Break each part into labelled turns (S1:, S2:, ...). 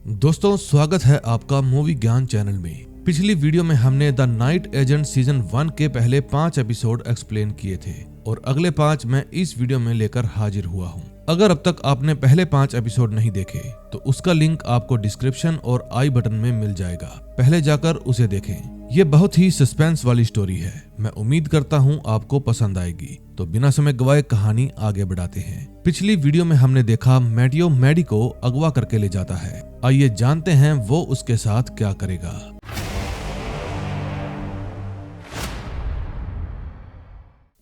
S1: दोस्तों, स्वागत है आपका मूवी ज्ञान चैनल में। पिछली वीडियो में हमने द नाइट एजेंट सीजन 1 के पहले 5 एपिसोड एक्सप्लेन किए थे और अगले 5 मैं इस वीडियो में लेकर हाजिर हुआ हूँ। अगर अब तक आपने पहले 5 एपिसोड नहीं देखे तो उसका लिंक आपको डिस्क्रिप्शन और आई बटन में मिल जाएगा, पहले जाकर उसे देखें। ये बहुत ही सस्पेंस वाली स्टोरी है। मैं उम्मीद करता हूँ आपको पसंद आएगी। तो बिना समय गवाए कहानी आगे बढ़ाते हैं। पिछली वीडियो में हमने देखा मैटियो मैडी को अगवा करके ले जाता है। आइए जानते हैं वो उसके साथ क्या करेगा।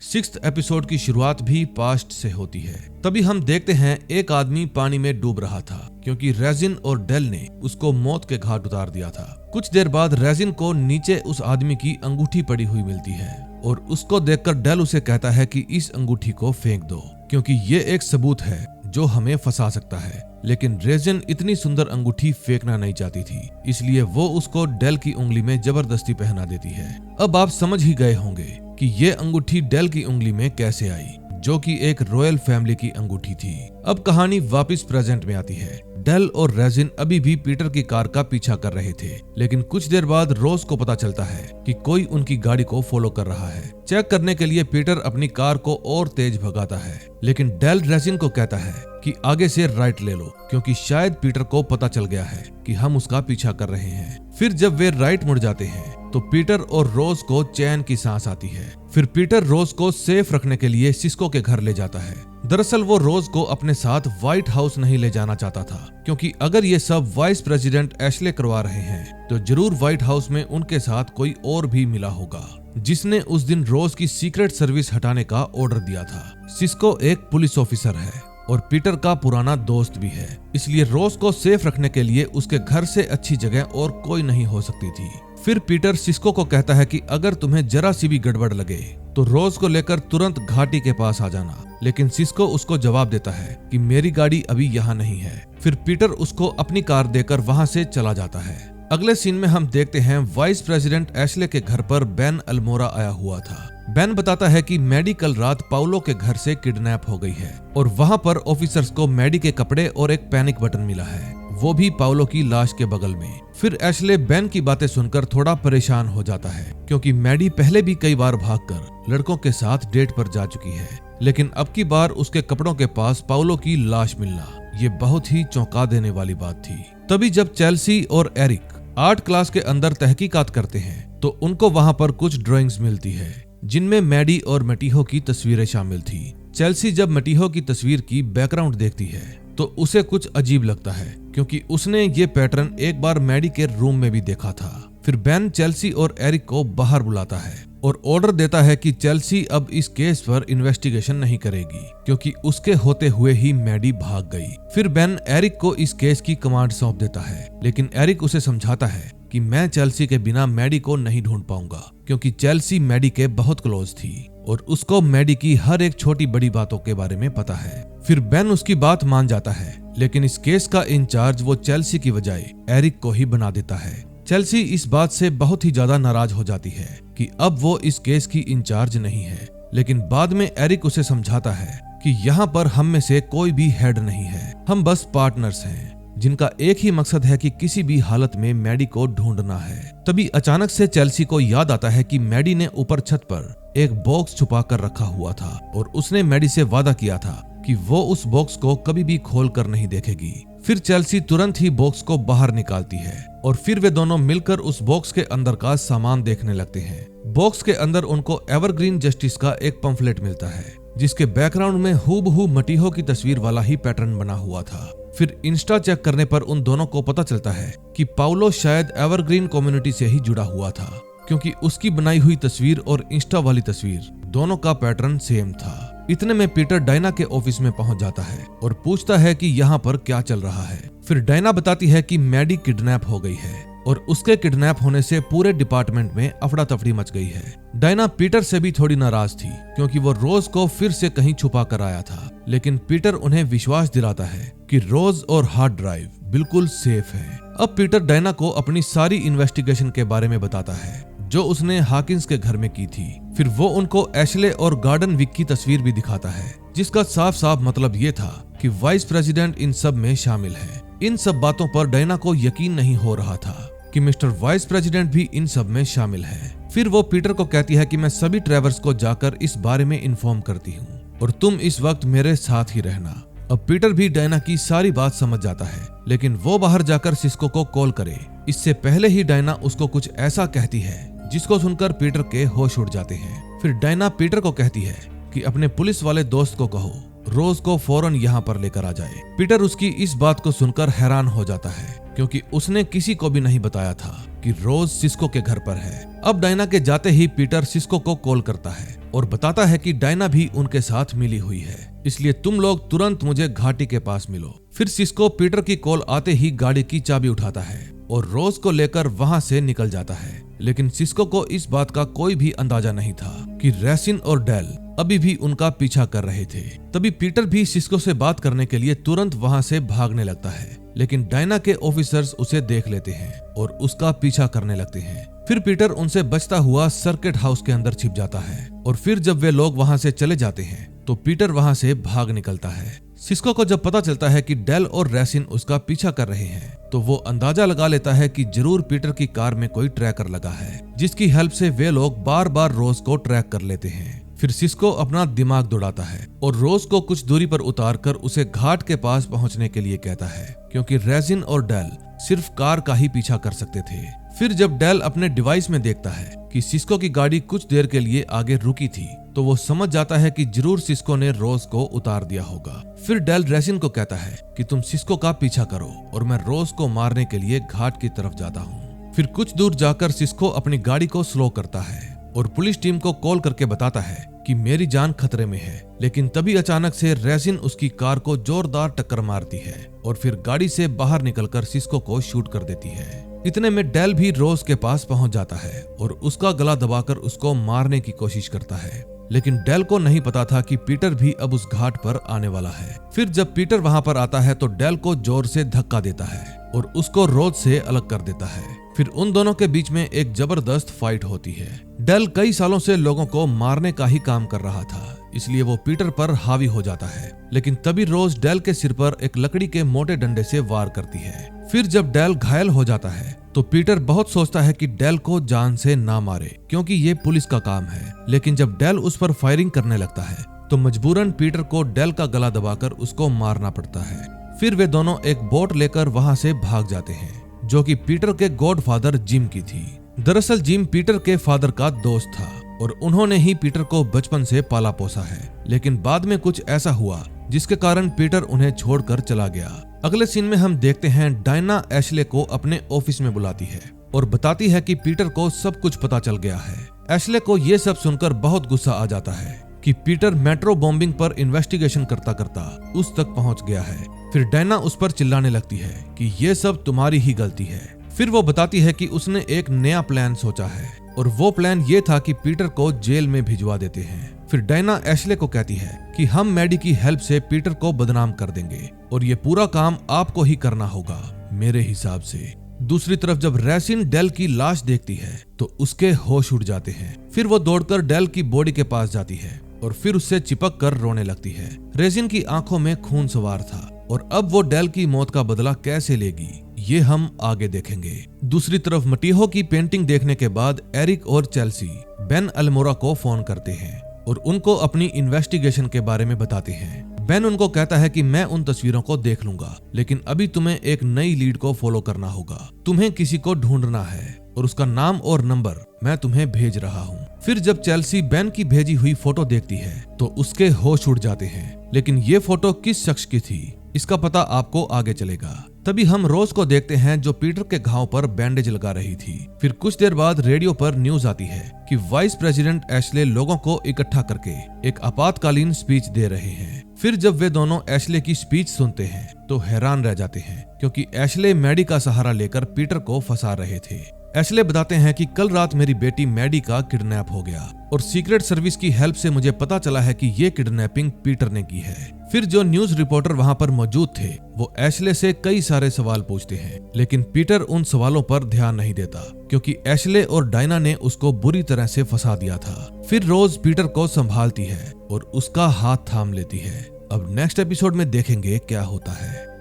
S1: सिक्स्थ एपिसोड की शुरुआत भी पास्ट से होती है। तभी हम देखते हैं एक आदमी पानी में डूब रहा था क्योंकि रेजिन और डेल ने उसको मौत के घाट उतार दिया था। कुछ देर बाद रेजिन को नीचे उस आदमी की अंगूठी पड़ी हुई मिलती है और उसको देखकर डेल उसे कहता है कि इस अंगूठी को फेंक दो क्योंकि ये एक सबूत है जो हमें फंसा सकता है। लेकिन रेजिन इतनी सुंदर अंगूठी फेंकना नहीं चाहती थी, इसलिए वो उसको डेल की उंगली में जबरदस्ती पहना देती है। अब आप समझ ही गए होंगे कि ये अंगूठी डेल की उंगली में कैसे आई, जो कि एक रॉयल फैमिली की अंगूठी थी। अब कहानी वापस प्रेजेंट में आती है। डेल और रेजिन अभी भी पीटर की कार का पीछा कर रहे थे, लेकिन कुछ देर बाद रोज को पता चलता है कि कोई उनकी गाड़ी को फॉलो कर रहा है। चेक करने के लिए पीटर अपनी कार को और तेज भगाता है, लेकिन डेल रेजिन को कहता है कि आगे से राइट ले लो क्योंकि शायद पीटर को पता चल गया है कि हम उसका पीछा कर रहे हैं। फिर जब वे राइट मुड़ जाते हैं तो पीटर और रोज को चैन की सांस आती है। फिर पीटर रोज को सेफ रखने के लिए सिस्को के घर ले जाता है। दरअसल वो रोज को अपने साथ व्हाइट हाउस नहीं ले जाना चाहता था क्योंकि अगर ये सब वाइस प्रेसिडेंट एशले करवा रहे हैं तो जरूर व्हाइट हाउस में उनके साथ कोई और भी मिला होगा जिसने उस दिन रोज की सीक्रेट सर्विस हटाने का ऑर्डर दिया था। सिस्को एक पुलिस ऑफिसर है और पीटर का पुराना दोस्त भी है, इसलिए रोज को सेफ रखने के लिए उसके घर से अच्छी जगह और कोई नहीं हो सकती थी। फिर पीटर सिस्को को कहता है कि अगर तुम्हें जरा सी भी गड़बड़ लगे तो रोज को लेकर तुरंत घाटी के पास आ जाना, लेकिन सिस्को उसको जवाब देता है कि मेरी गाड़ी अभी यहाँ नहीं है। फिर पीटर उसको अपनी कार देकर वहाँ से चला जाता है। अगले सीन में हम देखते हैं वाइस प्रेसिडेंट एशले के घर पर बेन अल्मोरा आया हुआ था। बेन बताता है कि मैडी कल रात पाउलो के घर से किडनैप हो गई है और वहाँ पर ऑफिसर्स को मैडी के कपड़े और एक पैनिक बटन मिला है, वो भी पाउलो की लाश के बगल में। फिर एशले बेन की बातें सुनकर थोड़ा परेशान हो जाता है क्योंकि मैडी पहले भी कई बार भागकर लड़कों के साथ डेट पर जा चुकी है, लेकिन अब की बार उसके कपड़ों के पास पाउलो की लाश मिलना ये बहुत ही चौंका देने वाली बात थी। तभी जब चेल्सी और एरिक आर्ट क्लास के अंदर तहकीकात करते हैं तो उनको वहां पर कुछ ड्राइंग्स मिलती है जिनमें मैडी और मटीहो की तस्वीरें शामिल थी। चेल्सी जब मटीहो की तस्वीर की बैकग्राउंड देखती है तो उसे कुछ अजीब लगता है क्योंकि उसने ये पैटर्न एक बार मैडी के रूम में भी देखा था। फिर बेन चेल्सी और एरिक को बाहर बुलाता है और ऑर्डर देता है कि चेल्सी अब इस केस पर इन्वेस्टिगेशन नहीं करेगी क्योंकि उसके होते हुए ही मैडी भाग गई। फिर बेन एरिक को इस केस की कमांड सौंप देता है, लेकिन एरिक उसे समझाता है कि मैं चेल्सी के बिना मैडी को नहीं ढूंढ पाऊंगा क्योंकि चेल्सी मैडी के बहुत क्लोज थी और उसको मैडी की हर एक छोटी बड़ी बातों के बारे में पता है। फिर बेन उसकी बात मान जाता है, लेकिन इस केस का इंचार्ज वो चेल्सी की बजाय एरिक को ही बना देता है। चेल्सी इस बात से बहुत ही ज्यादा नाराज हो जाती है कि अब वो इस केस की इंचार्ज नहीं है, लेकिन बाद में एरिक उसे समझाता है कि यहाँ पर हम में से कोई भी हेड नहीं है, हम बस पार्टनर्स हैं जिनका एक ही मकसद है कि किसी भी हालत में मैडी को ढूंढना है। तभी अचानक से चेल्सी को याद आता है कि मैडी ने ऊपर छत पर एक बॉक्स छुपा कर रखा हुआ था और उसने मैडी से वादा किया था कि वो उस बॉक्स को कभी भी खोल कर नहीं देखेगी। फिर चेल्सी तुरंत ही बॉक्स को बाहर निकालती है और फिर वे दोनों मिलकर उस बॉक्स के अंदर का सामान देखने लगते हैं। बॉक्स के अंदर उनको एवरग्रीन जस्टिस का एक पंफलेट मिलता है जिसके बैकग्राउंड में हूबहू मटीहो की तस्वीर वाला ही पैटर्न बना हुआ था। फिर इंस्टा चेक करने पर उन दोनों को पता चलता है कि पाउलो शायद एवरग्रीन कम्युनिटी से ही जुड़ा हुआ था क्योंकि उसकी बनाई हुई तस्वीर और इंस्टा वाली तस्वीर दोनों का पैटर्न सेम था। इतने में पीटर डायना के ऑफिस में पहुंच जाता है और पूछता है कि यहाँ पर क्या चल रहा है। फिर डायना बताती है कि मैडी किडनैप हो गई है और उसके किडनैप होने से पूरे डिपार्टमेंट में अफड़ा तफड़ी मच गई है। डायना पीटर से भी थोड़ी नाराज थी क्योंकि वो रोज को फिर से कहीं छुपा कर आया था, लेकिन पीटर उन्हें विश्वास दिलाता है कि रोज और हार्ड ड्राइव बिल्कुल सेफ है। अब पीटर डायना को अपनी सारी इन्वेस्टिगेशन के बारे में बताता है जो उसने हाकिंस के घर में की थी। फिर वो उनको एशले और गार्डन विक की तस्वीर भी दिखाता है जिसका साफ साफ मतलब ये था कि वाइस प्रेसिडेंट इन सब में शामिल है। इन सब बातों पर डायना को यकीन नहीं हो रहा था कि मिस्टर वाइस प्रेसिडेंट भी इन सब में शामिल है। फिर वो पीटर को कहती है कि मैं सभी ट्रेवर्स को जाकर इस बारे में इन्फॉर्म करती हूँ और तुम इस वक्त मेरे साथ ही रहना। अब पीटर भी डायना की सारी बात समझ जाता है, लेकिन वो बाहर जाकर सिस्को को कॉल करे इससे पहले ही डायना उसको कुछ ऐसा कहती है जिसको सुनकर पीटर के होश उड़ जाते हैं। फिर डायना पीटर को कहती है कि अपने पुलिस वाले दोस्त को कहो रोज को फौरन यहाँ पर लेकर आ जाए। पीटर उसकी इस बात को सुनकर हैरान हो जाता है क्योंकि उसने किसी को भी नहीं बताया था कि रोज सिस्को के घर पर है। अब डायना के जाते ही पीटर सिस्को को कॉल करता है और बताता है कि डायना भी उनके साथ मिली हुई है, इसलिए तुम लोग तुरंत मुझे घाटी के पास मिलो। फिर सिस्को पीटर की कॉल आते ही गाड़ी की चाबी उठाता है और रोज को लेकर वहां से निकल जाता है। लेकिन सिस्को को इस बात का कोई भी अंदाजा नहीं था कि रेसिन और डेल अभी भी उनका पीछा कर रहे थे। तभी पीटर भी सिस्को से बात करने के लिए तुरंत वहां से भागने लगता है, लेकिन डायना के ऑफिसर्स उसे देख लेते हैं और उसका पीछा करने लगते हैं। फिर पीटर उनसे बचता हुआ सर्किट हाउस के अंदर छिप जाता है और फिर जब वे लोग वहां से चले जाते हैं तो पीटर वहां से भाग निकलता है। सिस्को को जब पता चलता है कि डेल और रेसिन उसका पीछा कर रहे हैं तो वो अंदाजा लगा लेता है कि जरूर पीटर की कार में कोई ट्रैकर लगा है, जिसकी हेल्प से वे लोग बार बार रोज को ट्रैक कर लेते हैं। फिर सिस्को अपना दिमाग दौड़ाता है और रोज को कुछ दूरी पर उतार कर उसे घाट के पास पहुंचने के लिए कहता है, क्योंकि रेसिन और डेल सिर्फ कार का ही पीछा कर सकते थे। फिर जब डेल अपने डिवाइस में देखता है कि सिस्को की गाड़ी कुछ देर के लिए आगे रुकी थी तो वो समझ जाता है कि जरूर सिस्को ने रोज को उतार दिया होगा। फिर डेल रेसिन को कहता है कि तुम सिस्को का पीछा करो और मैं रोज को मारने के लिए घाट की तरफ जाता हूँ। फिर कुछ दूर जाकर सिस्को अपनी गाड़ी को स्लो करता है और पुलिस टीम को कॉल करके बताता है कि मेरी जान खतरे में है। लेकिन तभी अचानक से रेसिन उसकी कार को जोरदार टक्कर मारती है और फिर गाड़ी से बाहर निकलकर सिस्को को शूट कर देती है। इतने में डेल भी रोज के पास पहुंच जाता है और उसका गला दबाकर उसको मारने की कोशिश करता है, लेकिन डेल को नहीं पता था कि पीटर भी अब उस घाट पर आने वाला है। फिर जब पीटर वहां पर आता है तो डेल को जोर से धक्का देता है और उसको रोज से अलग कर देता है। फिर उन दोनों के बीच में एक जबरदस्त फाइट होती है। डेल कई सालों से लोगों को मारने का ही काम कर रहा था, इसलिए वो पीटर पर हावी हो जाता है, लेकिन तभी रोज डेल के सिर पर एक लकड़ी के मोटे डंडे से वार करती है। फिर जब डेल घायल हो जाता है तो पीटर बहुत सोचता है कि डेल को जान से ना मारे क्योंकि ये पुलिस का काम है, लेकिन जब डेल उस पर फायरिंग करने लगता है तो मजबूरन पीटर को डेल का गला दबाकर उसको मारना पड़ता है। फिर वे दोनों एक बोट लेकर वहां से भाग जाते हैं जो कि पीटर के गॉडफादर जिम की थी। दरअसल जिम पीटर के फादर का दोस्त था और उन्होंने ही पीटर को बचपन से पाला पोसा है, लेकिन बाद में कुछ ऐसा हुआ जिसके कारण पीटर उन्हें छोड़कर चला गया। अगले सीन में हम देखते हैं डायना एशले को अपने ऑफिस में बुलाती है और बताती है कि पीटर को सब कुछ पता चल गया है। एशले को ये सब सुनकर बहुत गुस्सा आ जाता है कि पीटर मेट्रो बॉम्बिंग पर इन्वेस्टिगेशन करता करता उस तक पहुंच गया है। फिर डायना उस पर चिल्लाने लगती है कि ये सब तुम्हारी ही गलती है। फिर वो बताती है कि उसने एक नया प्लान सोचा है और वो प्लान ये था कि पीटर को जेल में भिजवा देते हैं। फिर डायना एशले को कहती है कि हम मैडी की हेल्प से पीटर को बदनाम कर देंगे और ये पूरा काम आपको ही करना होगा मेरे हिसाब से। दूसरी तरफ जब रेसिन डेल की लाश देखती है तो उसके होश उड़ जाते हैं। फिर वो दौड़कर डेल की बॉडी के पास जाती है और फिर उससे चिपक कर रोने लगती है। रेसिन की आंखों में खून सवार था और अब वो डेल की मौत का बदला कैसे लेगी ये हम आगे देखेंगे। दूसरी तरफ मटीहो की पेंटिंग देखने के बाद एरिक और चेल्सी बेन अल्मोरा को फोन करते हैं और उनको अपनी इन्वेस्टिगेशन के बारे में बताते हैं। बेन उनको कहता है कि मैं उन तस्वीरों को देख लूंगा, लेकिन अभी तुम्हें एक नई लीड को फॉलो करना होगा। तुम्हें किसी को ढूंढना है और उसका नाम और नंबर मैं तुम्हें भेज रहा हूँ। फिर जब चेल्सी बेन की भेजी हुई फोटो देखती है तो उसके होश उड़ जाते हैं, लेकिन ये फोटो किस शख्स की थी इसका पता आपको आगे चलेगा। तभी हम रोज को देखते हैं जो पीटर के घाव पर बैंडेज लगा रही थी। फिर कुछ देर बाद रेडियो पर न्यूज आती है कि वाइस प्रेसिडेंट एशले लोगों को इकट्ठा करके एक आपातकालीन स्पीच दे रहे हैं। फिर जब वे दोनों एशले की स्पीच सुनते हैं तो हैरान रह जाते हैं क्योंकि एशले मैडी का सहारा लेकर पीटर को फंसा रहे थे। एशले बताते हैं कि कल रात मेरी बेटी मैडी का किडनैप हो गया और सीक्रेट सर्विस की हेल्प से मुझे पता चला है कि ये किडनैपिंग पीटर ने की है। फिर जो न्यूज रिपोर्टर वहां पर मौजूद थे वो एशले से कई सारे सवाल पूछते हैं, लेकिन पीटर उन सवालों पर ध्यान नहीं देता क्योंकि एशले और डायना ने उसको बुरी तरह से फंसा दिया था। फिर रोज पीटर को संभालती है और उसका हाथ थाम लेती है। अब नेक्स्ट एपिसोड में देखेंगे क्या होता है।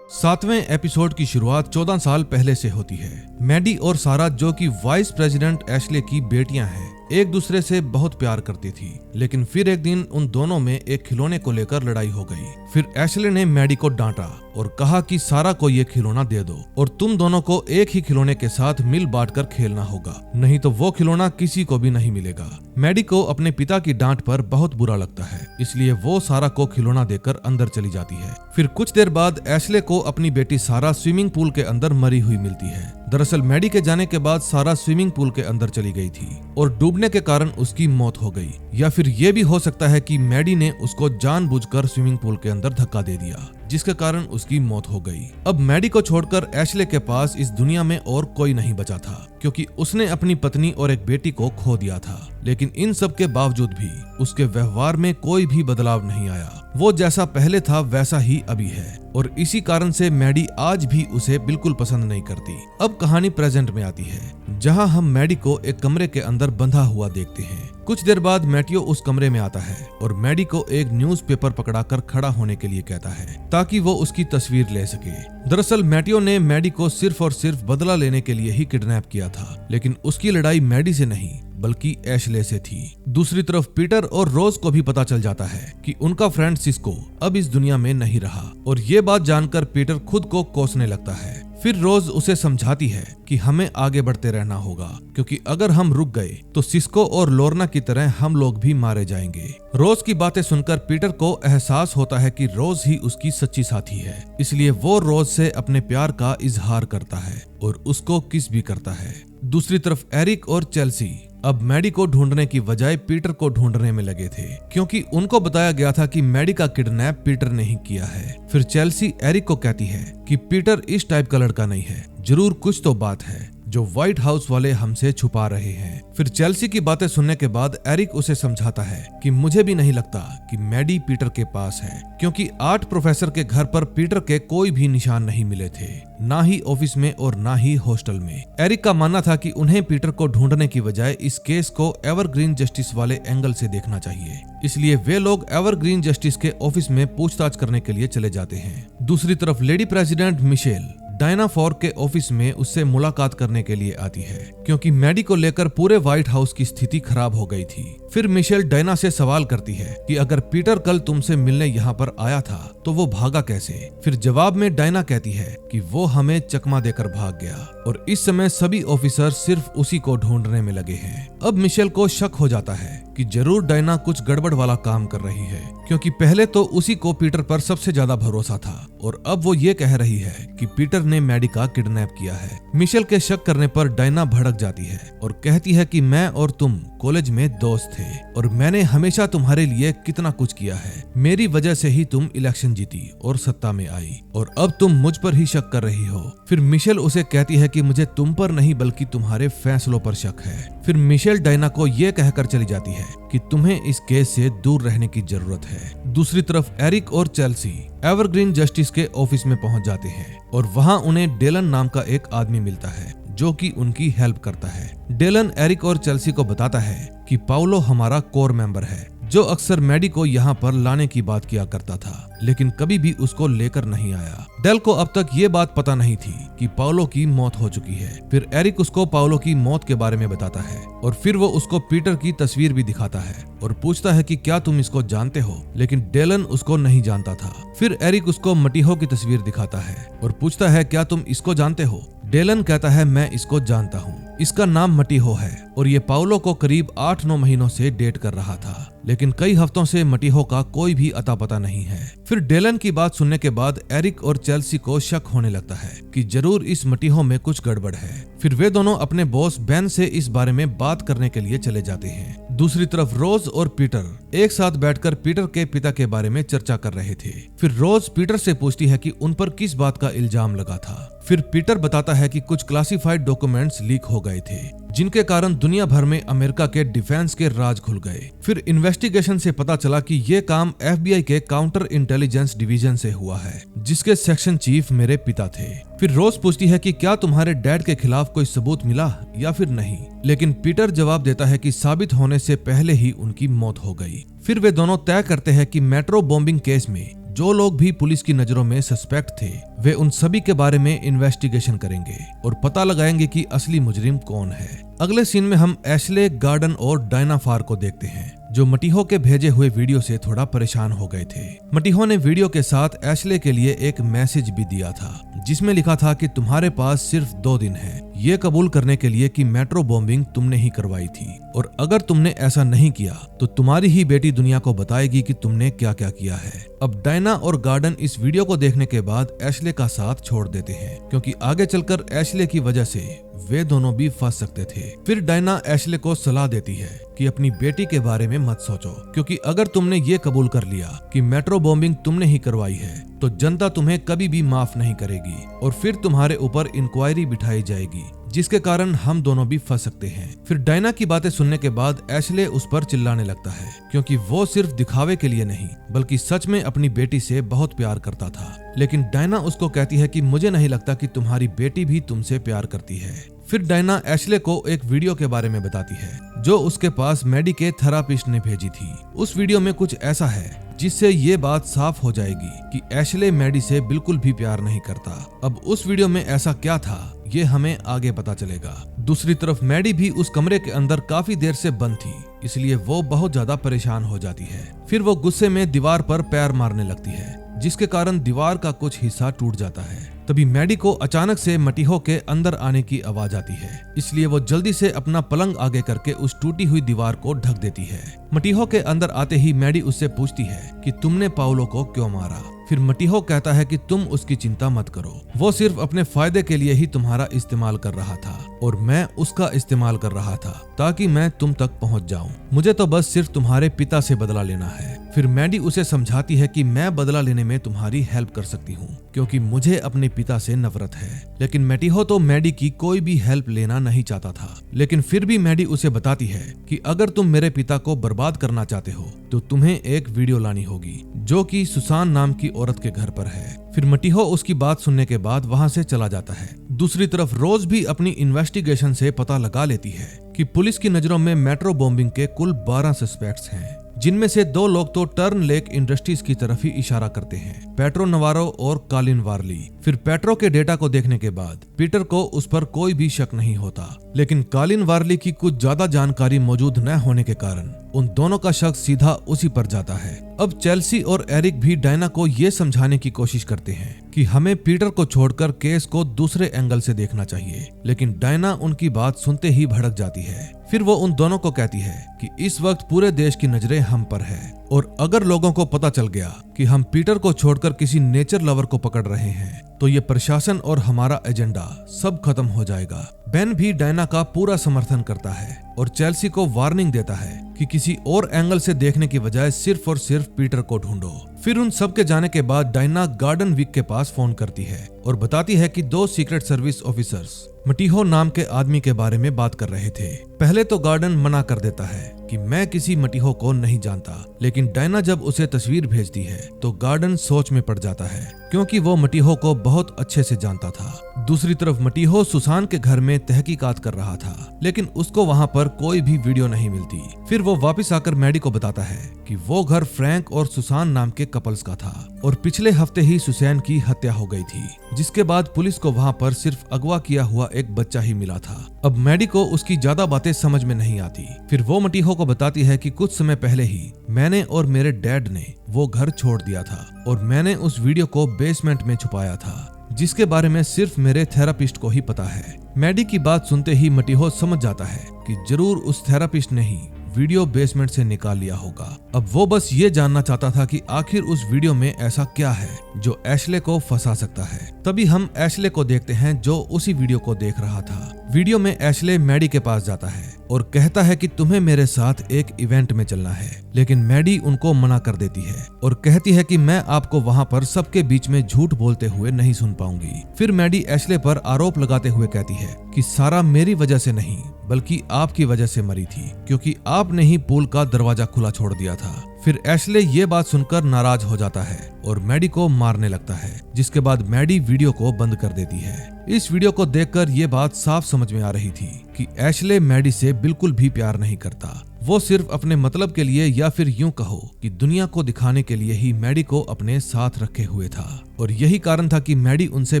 S1: 7वें एपिसोड की शुरुआत 14 साल पहले से होती है। मैडी और सारा, जो कि वाइस प्रेसिडेंट एशले की बेटियां हैं, एक दूसरे से बहुत प्यार करती थी, लेकिन फिर एक दिन उन दोनों में एक खिलौने को लेकर लड़ाई हो गई। फिर एशले ने मैडी को डांटा और कहा कि सारा को ये खिलौना दे दो और तुम दोनों को एक ही खिलौने के साथ मिल बांट कर खेलना होगा, नहीं तो वो खिलौना किसी को भी नहीं मिलेगा। मैडी को अपने पिता की डांट पर बहुत बुरा लगता है, इसलिए वो सारा को खिलौना देकर अंदर चली जाती है। फिर कुछ देर बाद एशले को अपनी बेटी सारा स्विमिंग पूल के अंदर मरी हुई मिलती है। दरअसल मैडी के जाने के बाद सारा स्विमिंग पूल के अंदर चली गई थी और डूबने के कारण उसकी मौत हो गई, या फिर ये भी हो सकता है कि मैडी ने उसको जानबूझकर स्विमिंग पूल के अंदर धक्का दे दिया, जिसके कारण उसकी मौत हो गई। अब मैडी को छोड़कर एशले के पास इस दुनिया में और कोई नहीं बचा था, क्योंकि उसने अपनी पत्नी और एक बेटी को खो दिया था। लेकिन इन सब के बावजूद भी उसके व्यवहार में कोई भी बदलाव नहीं आया। वो जैसा पहले था वैसा ही अभी है और इसी कारण से मैडी आज भी उसे बिल्कुल पसंद नहीं करती। अब कहानी प्रेजेंट में आती है, जहां हम मैडी को एक कमरे के अंदर बंधा हुआ देखते हैं। कुछ देर बाद मैटियो उस कमरे में आता है और मैडी को एक न्यूज़पेपर पकड़ाकर खड़ा होने के लिए कहता है, ताकि वो उसकी तस्वीर ले सके। दरअसल मैटियो ने मैडी को सिर्फ और सिर्फ बदला लेने के लिए ही किडनैप किया था, लेकिन उसकी लड़ाई मैडी से नहीं बल्कि एशले से थी। दूसरी तरफ पीटर और रोज को भी पता चल जाता है कि उनका फ्रेंड सिस्को अब इस दुनिया में नहीं रहा, और ये बात जानकर पीटर खुद को कोसने लगता है। फिर रोज उसे समझाती है कि हमें आगे बढ़ते रहना होगा, क्योंकि अगर हम रुक गए तो सिस्को और लोर्ना की तरह हम लोग भी मारे जाएंगे। रोज की बातें सुनकर पीटर को एहसास होता है कि रोज ही उसकी सच्ची साथी है, इसलिए वो रोज से अपने प्यार का इजहार करता है और उसको किस भी करता है। दूसरी तरफ एरिक और चेल्सी अब मैडी को ढूंढने की बजाय पीटर को ढूंढने में लगे थे, क्योंकि उनको बताया गया था कि मैडी का किडनैप पीटर ने ही किया है। फिर चेल्सी एरिक को कहती है कि पीटर इस टाइप का लड़का नहीं है, जरूर कुछ तो बात है जो व्हाइट हाउस वाले हमसे छुपा रहे हैं। फिर चेल्सी की बातें सुनने के बाद एरिक उसे समझाता है कि मुझे भी नहीं लगता कि मैडी पीटर के पास है, क्योंकि आर्ट प्रोफेसर के घर पर पीटर के कोई भी निशान नहीं मिले थे, ना ही ऑफिस में और ना ही हॉस्टल में। एरिक का मानना था कि उन्हें पीटर को ढूंढने की बजाय इस केस को एवरग्रीन जस्टिस वाले एंगल से देखना चाहिए, इसलिए वे लोग एवरग्रीन जस्टिस के ऑफिस में पूछताछ करने के लिए चले जाते हैं। दूसरी तरफ lady president Michelle Diana for के ऑफिस में उससे मुलाकात करने के लिए आती है, क्योंकि मैडी को लेकर पूरे व्हाइट हाउस की स्थिति खराब हो गई थी। फिर मिशेल डायना से सवाल करती है कि अगर पीटर कल तुमसे मिलने यहाँ पर आया था तो वो भागा कैसे। फिर जवाब में डायना कहती है कि वो हमें चकमा देकर भाग गया, और इस समय सभी ऑफिसर सिर्फ उसी को ढूंढने में लगे हैं। अब मिशेल को शक हो जाता है कि जरूर डायना कुछ गड़बड़ वाला काम कर रही है, क्योंकि पहले तो उसी को पीटर पर सबसे ज्यादा भरोसा था और अब वो ये कह रही है कि पीटर ने मैडी का किडनैप किया है। मिशेल के शक करने पर डायना भड़क जाती है और कहती है कि मैं और तुम कॉलेज में दोस्त थे और मैंने हमेशा तुम्हारे लिए कितना कुछ किया है, मेरी वजह से ही तुम इलेक्शन जीती और सत्ता में आई, और अब तुम मुझ पर ही शक कर रही हो। फिर मिशेल उसे कहती है कि मुझे तुम पर नहीं बल्कि तुम्हारे फैसलों पर शक है। फिर मिशेल डायना को ये कहकर चली जाती है कि तुम्हें इस केस से दूर रहने की जरूरत है। दूसरी तरफ एरिक और चेल्सी एवरग्रीन जस्टिस के ऑफिस में पहुंच जाते हैं और वहां उन्हें डेलन नाम का एक आदमी मिलता है जो कि उनकी हेल्प करता है। डेलन एरिक और चेल्सी को बताता है कि पाउलो हमारा कोर मेंबर है, जो अक्सर मैडी को यहाँ पर लाने की बात किया करता था, लेकिन कभी भी उसको लेकर नहीं आया। डेल को अब तक ये बात पता नहीं थी कि पाउलो की मौत हो चुकी है। फिर एरिक उसको पाउलो की मौत के बारे में बताता है और फिर वो उसको पीटर की तस्वीर भी दिखाता है और पूछता है कि क्या तुम इसको जानते हो, लेकिन डेलन उसको नहीं जानता था। फिर एरिक उसको मटीहो की तस्वीर दिखाता है और पूछता है क्या तुम इसको जानते हो। डेलन कहता है मैं इसको जानता हूँ, इसका नाम मटीहो है और ये पाउलो को करीब 8-9 महीनों से डेट कर रहा था, लेकिन कई हफ्तों से मटीहो का कोई भी अता पता नहीं है। फिर डेलन की बात सुनने के बाद एरिक और चेल्सी को शक होने लगता है कि जरूर इस मटीहो में कुछ गड़बड़ है। फिर वे दोनों अपने बॉस बेन से इस बारे में बात करने के लिए चले जाते हैं। दूसरी तरफ रोज और पीटर एक साथ बैठकर पीटर के पिता के बारे में चर्चा कर रहे थे। फिर रोज पीटर से पूछती है कि उन पर किस बात का इल्जाम लगा था। फिर पीटर बताता है कि कुछ क्लासिफाइड डॉक्यूमेंट्स लीक हो गए थे, जिनके कारण दुनिया भर में अमेरिका के डिफेंस के राज खुल गए। फिर इन्वेस्टिगेशन से पता चला कि ये काम FBI के काउंटर इंटेलिजेंस डिवीजन से हुआ है, जिसके सेक्शन चीफ मेरे पिता थे। फिर रोज पूछती है कि क्या तुम्हारे डैड के खिलाफ कोई सबूत मिला या फिर नहीं, लेकिन पीटर जवाब देता है कि साबित होने से पहले ही उनकी मौत हो गई। फिर वे दोनों तय करते हैं कि मेट्रो बॉम्बिंग केस में जो लोग भी पुलिस की नजरों में सस्पेक्ट थे वे उन सभी के बारे में इन्वेस्टिगेशन करेंगे और पता लगाएंगे कि असली मुजरिम कौन है। अगले सीन में हम एशले, गॉर्डन और डायना फार को देखते हैं जो मटीहो के भेजे हुए वीडियो से थोड़ा परेशान हो गए थे। मटीहो ने वीडियो के साथ एशले के लिए एक मैसेज भी दिया था जिसमें लिखा था कि तुम्हारे पास सिर्फ 2 दिन है ये कबूल करने के लिए कि मेट्रो बॉम्बिंग तुमने ही करवाई थी, और अगर तुमने ऐसा नहीं किया तो तुम्हारी ही बेटी दुनिया को बताएगी कि तुमने क्या क्या किया है। अब डायना और गॉर्डन इस वीडियो को देखने के बाद एशले का साथ छोड़ देते हैं क्योंकि आगे चलकर एशले की वजह से वे दोनों भी फंस सकते थे। फिर डायना एशले को सलाह देती है कि अपनी बेटी के बारे में मत सोचो, क्योंकि अगर तुमने ये कबूल कर लिया कि मेट्रो बॉम्बिंग तुमने ही करवाई है तो जनता तुम्हें कभी भी माफ नहीं करेगी और फिर तुम्हारे ऊपर इंक्वायरी बिठाई जाएगी जिसके कारण हम दोनों भी फंस सकते हैं। फिर डायना की बातें सुनने के बाद एशले उस पर चिल्लाने लगता है क्योंकि वो सिर्फ दिखावे के लिए नहीं बल्कि सच में अपनी बेटी से बहुत प्यार करता था। लेकिन डायना उसको कहती है कि मुझे नहीं लगता कि तुम्हारी बेटी भी तुमसे प्यार करती है। फिर डायना एशले को एक वीडियो के बारे में बताती है जो उसके पास मैडी के थेरापिस्ट ने भेजी थी। उस वीडियो में कुछ ऐसा है जिससे ये बात साफ हो जाएगी कि एशले मैडी से बिल्कुल भी प्यार नहीं करता। अब उस वीडियो में ऐसा क्या था ये हमें आगे पता चलेगा। दूसरी तरफ मैडी भी उस कमरे के अंदर काफी देर से बंद थी, इसलिए वो बहुत ज्यादा परेशान हो जाती है। फिर वो गुस्से में दीवार पर पैर मारने लगती है जिसके कारण दीवार का कुछ हिस्सा टूट जाता है। तभी मैडी को अचानक से मटीहो के अंदर आने की आवाज आती है, इसलिए वो जल्दी से अपना पलंग आगे करके उस टूटी हुई दीवार को ढक देती है। मटीहो के अंदर आते ही मैडी उससे पूछती है कि तुमने पाउलो को क्यों मारा। फिर मटीहो कहता है कि तुम उसकी चिंता मत करो, वो सिर्फ अपने फायदे के लिए ही तुम्हारा इस्तेमाल कर रहा था और मैं उसका इस्तेमाल कर रहा था ताकि मैं तुम तक पहुंच जाऊं। मुझे तो बस सिर्फ तुम्हारे पिता से बदला लेना है। फिर मैडी उसे समझाती है कि मैं बदला लेने में तुम्हारी हेल्प कर सकती हूँ क्योंकि मुझे अपने पिता से नफरत है। लेकिन मटीहो तो मैडी की कोई भी हेल्प लेना नहीं चाहता था, लेकिन फिर भी मैडी उसे बताती है कि अगर तुम मेरे पिता को बर्बाद करना चाहते हो तो तुम्हें एक वीडियो लानी होगी जो कि सुसान नाम की औरत के घर पर है। फिर मटीहो उसकी बात सुनने के बाद वहां से चला जाता है। दूसरी तरफ रोज भी अपनी इन्वेस्टिगेशन से पता लगा लेती है कि पुलिस की नजरों में मेट्रो बॉम्बिंग के कुल 12 सस्पेक्ट्स हैं, जिनमें से 2 लोग तो टर्न लेक इंडस्ट्रीज की तरफ ही इशारा करते हैं, पेट्रो नवारो और कॉलिन वारली। फिर पेट्रो के डेटा को देखने के बाद पीटर को उस पर कोई भी शक नहीं होता, लेकिन कॉलिन वारली की कुछ ज्यादा जानकारी मौजूद न होने के कारण उन दोनों का शक सीधा उसी पर जाता है। अब चेल्सी और एरिक भी डायना को ये समझाने की कोशिश करते हैं कि हमें पीटर को छोड़कर केस को दूसरे एंगल से देखना चाहिए, लेकिन डायना उनकी बात सुनते ही भड़क जाती है। फिर वो उन दोनों को कहती है कि इस वक्त पूरे देश की नजरें हम पर है और अगर लोगों को पता चल गया कि हम पीटर को छोड़कर किसी नेचर लवर को पकड़ रहे हैं तो ये प्रशासन और हमारा एजेंडा सब खत्म हो जाएगा। बेन भी डायना का पूरा समर्थन करता है और चेल्सी को वार्निंग देता है कि किसी और एंगल से देखने की बजाय सिर्फ और सिर्फ पीटर को ढूंढो। फिर उन सब के जाने के बाद डायना गार्डन विक के पास फोन करती है और बताती है कि 2 सीक्रेट सर्विस ऑफिसर्स मटीहो नाम के आदमी के बारे में बात कर रहे थे। पहले तो गार्डन मना कर देता है कि मैं किसी मटीहो को नहीं जानता, लेकिन डायना जब उसे तस्वीर भेजती है तो गार्डन सोच में पड़ जाता है क्योंकि वो मटीहो को बहुत अच्छे से जानता था। दूसरी तरफ मटीहो सुसान के घर में तहकीकात कर रहा था, लेकिन उसको वहां पर कोई भी वीडियो नहीं मिलती। फिर वो वापस आकर मैडी को बताता है कि वो घर फ्रैंक और सुसान नाम के कपल्स का था और पिछले हफ्ते ही सुसैन की हत्या हो गई थी, जिसके बाद पुलिस को वहां पर सिर्फ अगवा किया हुआ एक बच्चा ही मिला था। अब मैडी को उसकी ज्यादा बातें समझ में नहीं आती। फिर वो मटीहो को बताती है कि कुछ समय पहले ही मैंने और मेरे डैड ने वो घर छोड़ दिया था और मैंने उस वीडियो को बेसमेंट में छुपाया था, जिसके बारे में सिर्फ मेरे थेरापिस्ट को ही पता है। मैडी की बात सुनते ही मटीहो समझ जाता है कि जरूर उस थेरापिस्ट ने ही वीडियो बेसमेंट से निकाल लिया होगा। अब वो बस ये जानना चाहता था कि आखिर उस वीडियो में ऐसा क्या है जो एशले को फंसा सकता है। तभी हम एशले को देखते हैं जो उसी वीडियो को देख रहा था। वीडियो में एशले मैडी के पास जाता है और कहता है कि तुम्हें मेरे साथ एक इवेंट में चलना है, लेकिन मैडी उनको मना कर देती है और कहती है कि मैं आपको वहां पर सबके बीच में झूठ बोलते हुए नहीं सुन पाऊंगी। फिर मैडी एशले पर आरोप लगाते हुए कहती है कि सारा मेरी वजह से नहीं बल्कि आपकी वजह से मरी थी, क्योंकि आपने ही पूल का दरवाजा खुला छोड़ दिया था। फिर एशले ये बात सुनकर नाराज हो जाता है और मैडी को मारने लगता है, जिसके बाद मैडी वीडियो को बंद कर देती है। इस वीडियो को देखकर ये बात साफ समझ में आ रही थी कि एशले मैडी से बिल्कुल भी प्यार नहीं करता। वो सिर्फ अपने मतलब के लिए या फिर यूं कहो कि दुनिया को दिखाने के लिए ही मैडी को अपने साथ रखे हुए था, और यही कारण था कि मैडी उनसे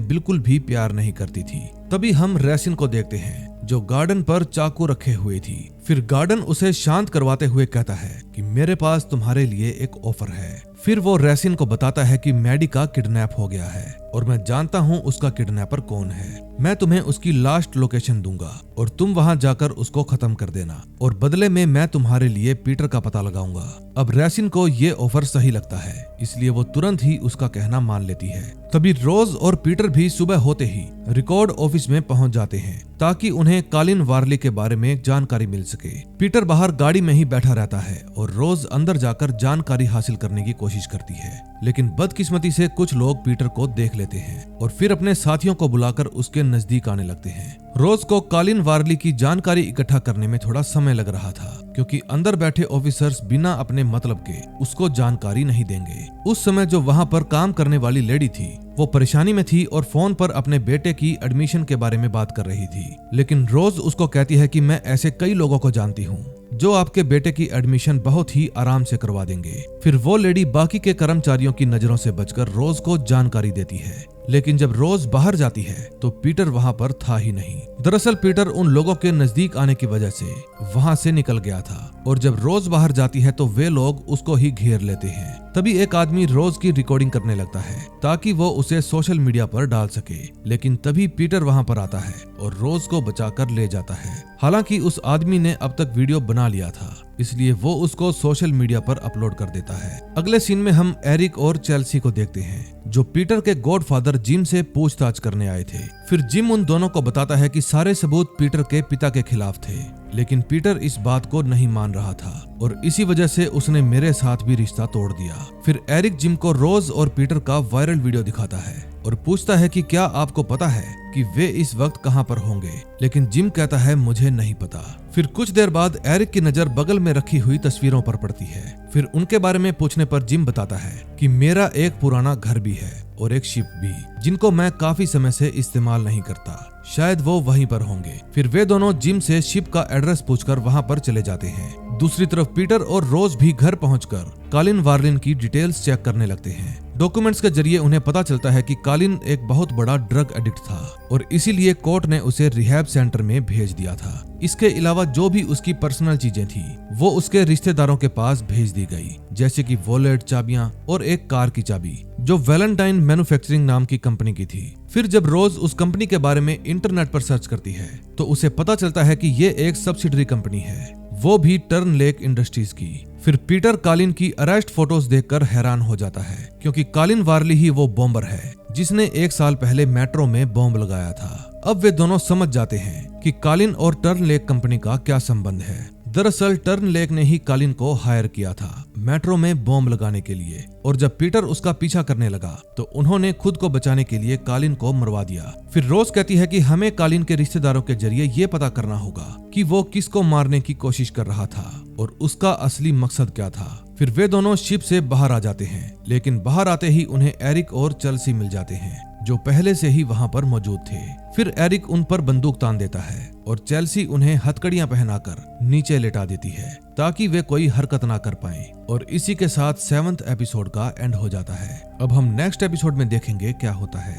S1: बिल्कुल भी प्यार नहीं करती थी। तभी हम रेसिन को देखते हैं जो गार्डन पर चाकू रखे हुए थी। फिर गार्डन उसे शांत करवाते हुए कहता है कि मेरे पास तुम्हारे लिए एक ऑफर है। फिर वो रेसिन को बताता है कि मैडी का किडनैप हो गया है और मैं जानता हूँ उसका किडनैपर कौन है। मैं तुम्हें उसकी लास्ट लोकेशन दूंगा और तुम वहां जाकर उसको खत्म कर देना, और बदले में मैं तुम्हारे लिए पीटर का पता लगाऊंगा। अब रेसिन को ये ऑफर सही लगता है, इसलिए वो तुरंत ही उसका कहना मान लेती है। तभी रोज और पीटर भी सुबह होते ही रिकॉर्ड ऑफिस में पहुंच जाते हैं ताकि उन्हें कॉलिन वारली के बारे में जानकारी मिल सके। पीटर बाहर गाड़ी में ही बैठा रहता है और रोज अंदर जाकर जानकारी हासिल करने की कोशिश करती है, लेकिन बदकिस्मती से कुछ लोग पीटर को देख लेते हैं और फिर अपने साथियों को बुलाकर उसके नजदीक आने लगते हैं। रोज को कॉलिन वारली की जानकारी इकट्ठा करने में थोड़ा समय लग रहा था, क्योंकि अंदर बैठे ऑफिसर्स बिना अपने मतलब के उसको जानकारी नहीं देंगे। उस समय जो वहां पर काम करने वाली लेडी थी वो परेशानी में थी और फोन पर अपने बेटे की एडमिशन के बारे में बात कर रही थी, लेकिन रोज उसको कहती है कि मैं ऐसे कई लोगों को जानती हूँ जो आपके बेटे की एडमिशन बहुत ही आराम से करवा देंगे। फिर वो लेडी बाकी के कर्मचारियों की नजरों से बचकर रोज को जानकारी देती है, लेकिन जब रोज बाहर जाती है तो पीटर वहां पर था ही नहीं। दरअसल पीटर उन लोगों के नजदीक आने की वजह से वहां से निकल गया था, और जब रोज बाहर जाती है तो वे लोग उसको ही घेर लेते हैं। तभी एक आदमी रोज की रिकॉर्डिंग करने लगता है ताकि वो उसे सोशल मीडिया पर डाल सके, लेकिन तभी पीटर वहां पर आता है और रोज को बचाकर ले जाता है। हालांकि उस आदमी ने अब तक वीडियो बना लिया था, इसलिए वो उसको सोशल मीडिया पर अपलोड कर देता है। अगले सीन में हम एरिक और चेल्सी को देखते हैं जो पीटर के गॉडफादर जिम से पूछताछ करने आए थे। फिर जिम उन दोनों को बताता है कि सारे सबूत पीटर के पिता के खिलाफ थे, लेकिन पीटर इस बात को नहीं मान रहा था और इसी वजह से उसने मेरे साथ भी रिश्ता तोड़ दिया। फिर एरिक जिम को रोज और पीटर का वायरल वीडियो दिखाता है और पूछता है कि क्या आपको पता है कि वे इस वक्त कहां पर होंगे, लेकिन जिम कहता है मुझे नहीं पता। फिर कुछ देर बाद एरिक की नजर बगल में रखी हुई तस्वीरों पर पड़ती है। फिर उनके बारे में पूछने पर जिम बताता है कि मेरा एक पुराना घर भी है और एक शिप भी, जिनको मैं काफी समय से इस्तेमाल नहीं करता, शायद वो वहीं पर होंगे। फिर वे दोनों जिम से शिप का एड्रेस पूछकर वहां पर चले जाते हैं। दूसरी तरफ पीटर और रोज भी घर पहुंचकर कॉलिन वारलिन की डिटेल्स चेक करने लगते हैं। डॉक्यूमेंट्स के जरिए उन्हें पता चलता है कि कॉलिन एक बहुत बड़ा ड्रग एडिक्ट था और इसीलिए कोर्ट ने उसे रिहैब सेंटर में भेज दिया था। इसके अलावा जो भी उसकी पर्सनल चीजें थी वो उसके रिश्तेदारों के पास भेज दी गई, जैसे कि वॉलेट, चाबियां और एक कार की चाबी जो वैलेंटाइन मैन्युफैक्चरिंग नाम की कंपनी की थी। फिर जब रोज उस कंपनी के बारे में इंटरनेट पर सर्च करती है तो उसे पता चलता है कि ये एक सब्सिडरी कंपनी है, वो भी टर्न लेक इंडस्ट्रीज की। फिर पीटर कॉलिन की अरेस्ट फोटोज देखकर हैरान हो जाता है, क्योंकि कॉलिन वारली ही वो बॉम्बर है जिसने 1 साल पहले मेट्रो में बॉम्ब लगाया था। अब वे दोनों समझ जाते हैं कि कॉलिन और टर्न लेक कंपनी का क्या संबंध है। दरअसल टर्न लेक ने ही कॉलिन को हायर किया था मेट्रो में बॉम्ब लगाने के लिए, और जब पीटर उसका पीछा करने लगा तो उन्होंने खुद को बचाने के लिए कॉलिन को मरवा दिया। फिर रोज कहती है कि हमें कॉलिन के रिश्तेदारों के जरिए ये पता करना होगा कि वो किसको मारने की कोशिश कर रहा था और उसका असली मकसद क्या था। फिर वे दोनों शिप से बाहर आ जाते हैं, लेकिन बाहर आते ही उन्हें एरिक और चेल्सी मिल जाते हैं जो पहले से ही वहां पर मौजूद थे। फिर एरिक उन पर बंदूक तान देता है और चेल्सी उन्हें हथकड़ियां पहनाकर नीचे लेटा देती है ताकि वे कोई हरकत ना कर पाएं। और इसी के साथ 7वां एपिसोड का एंड हो जाता है। अब हम नेक्स्ट एपिसोड में देखेंगे क्या होता है।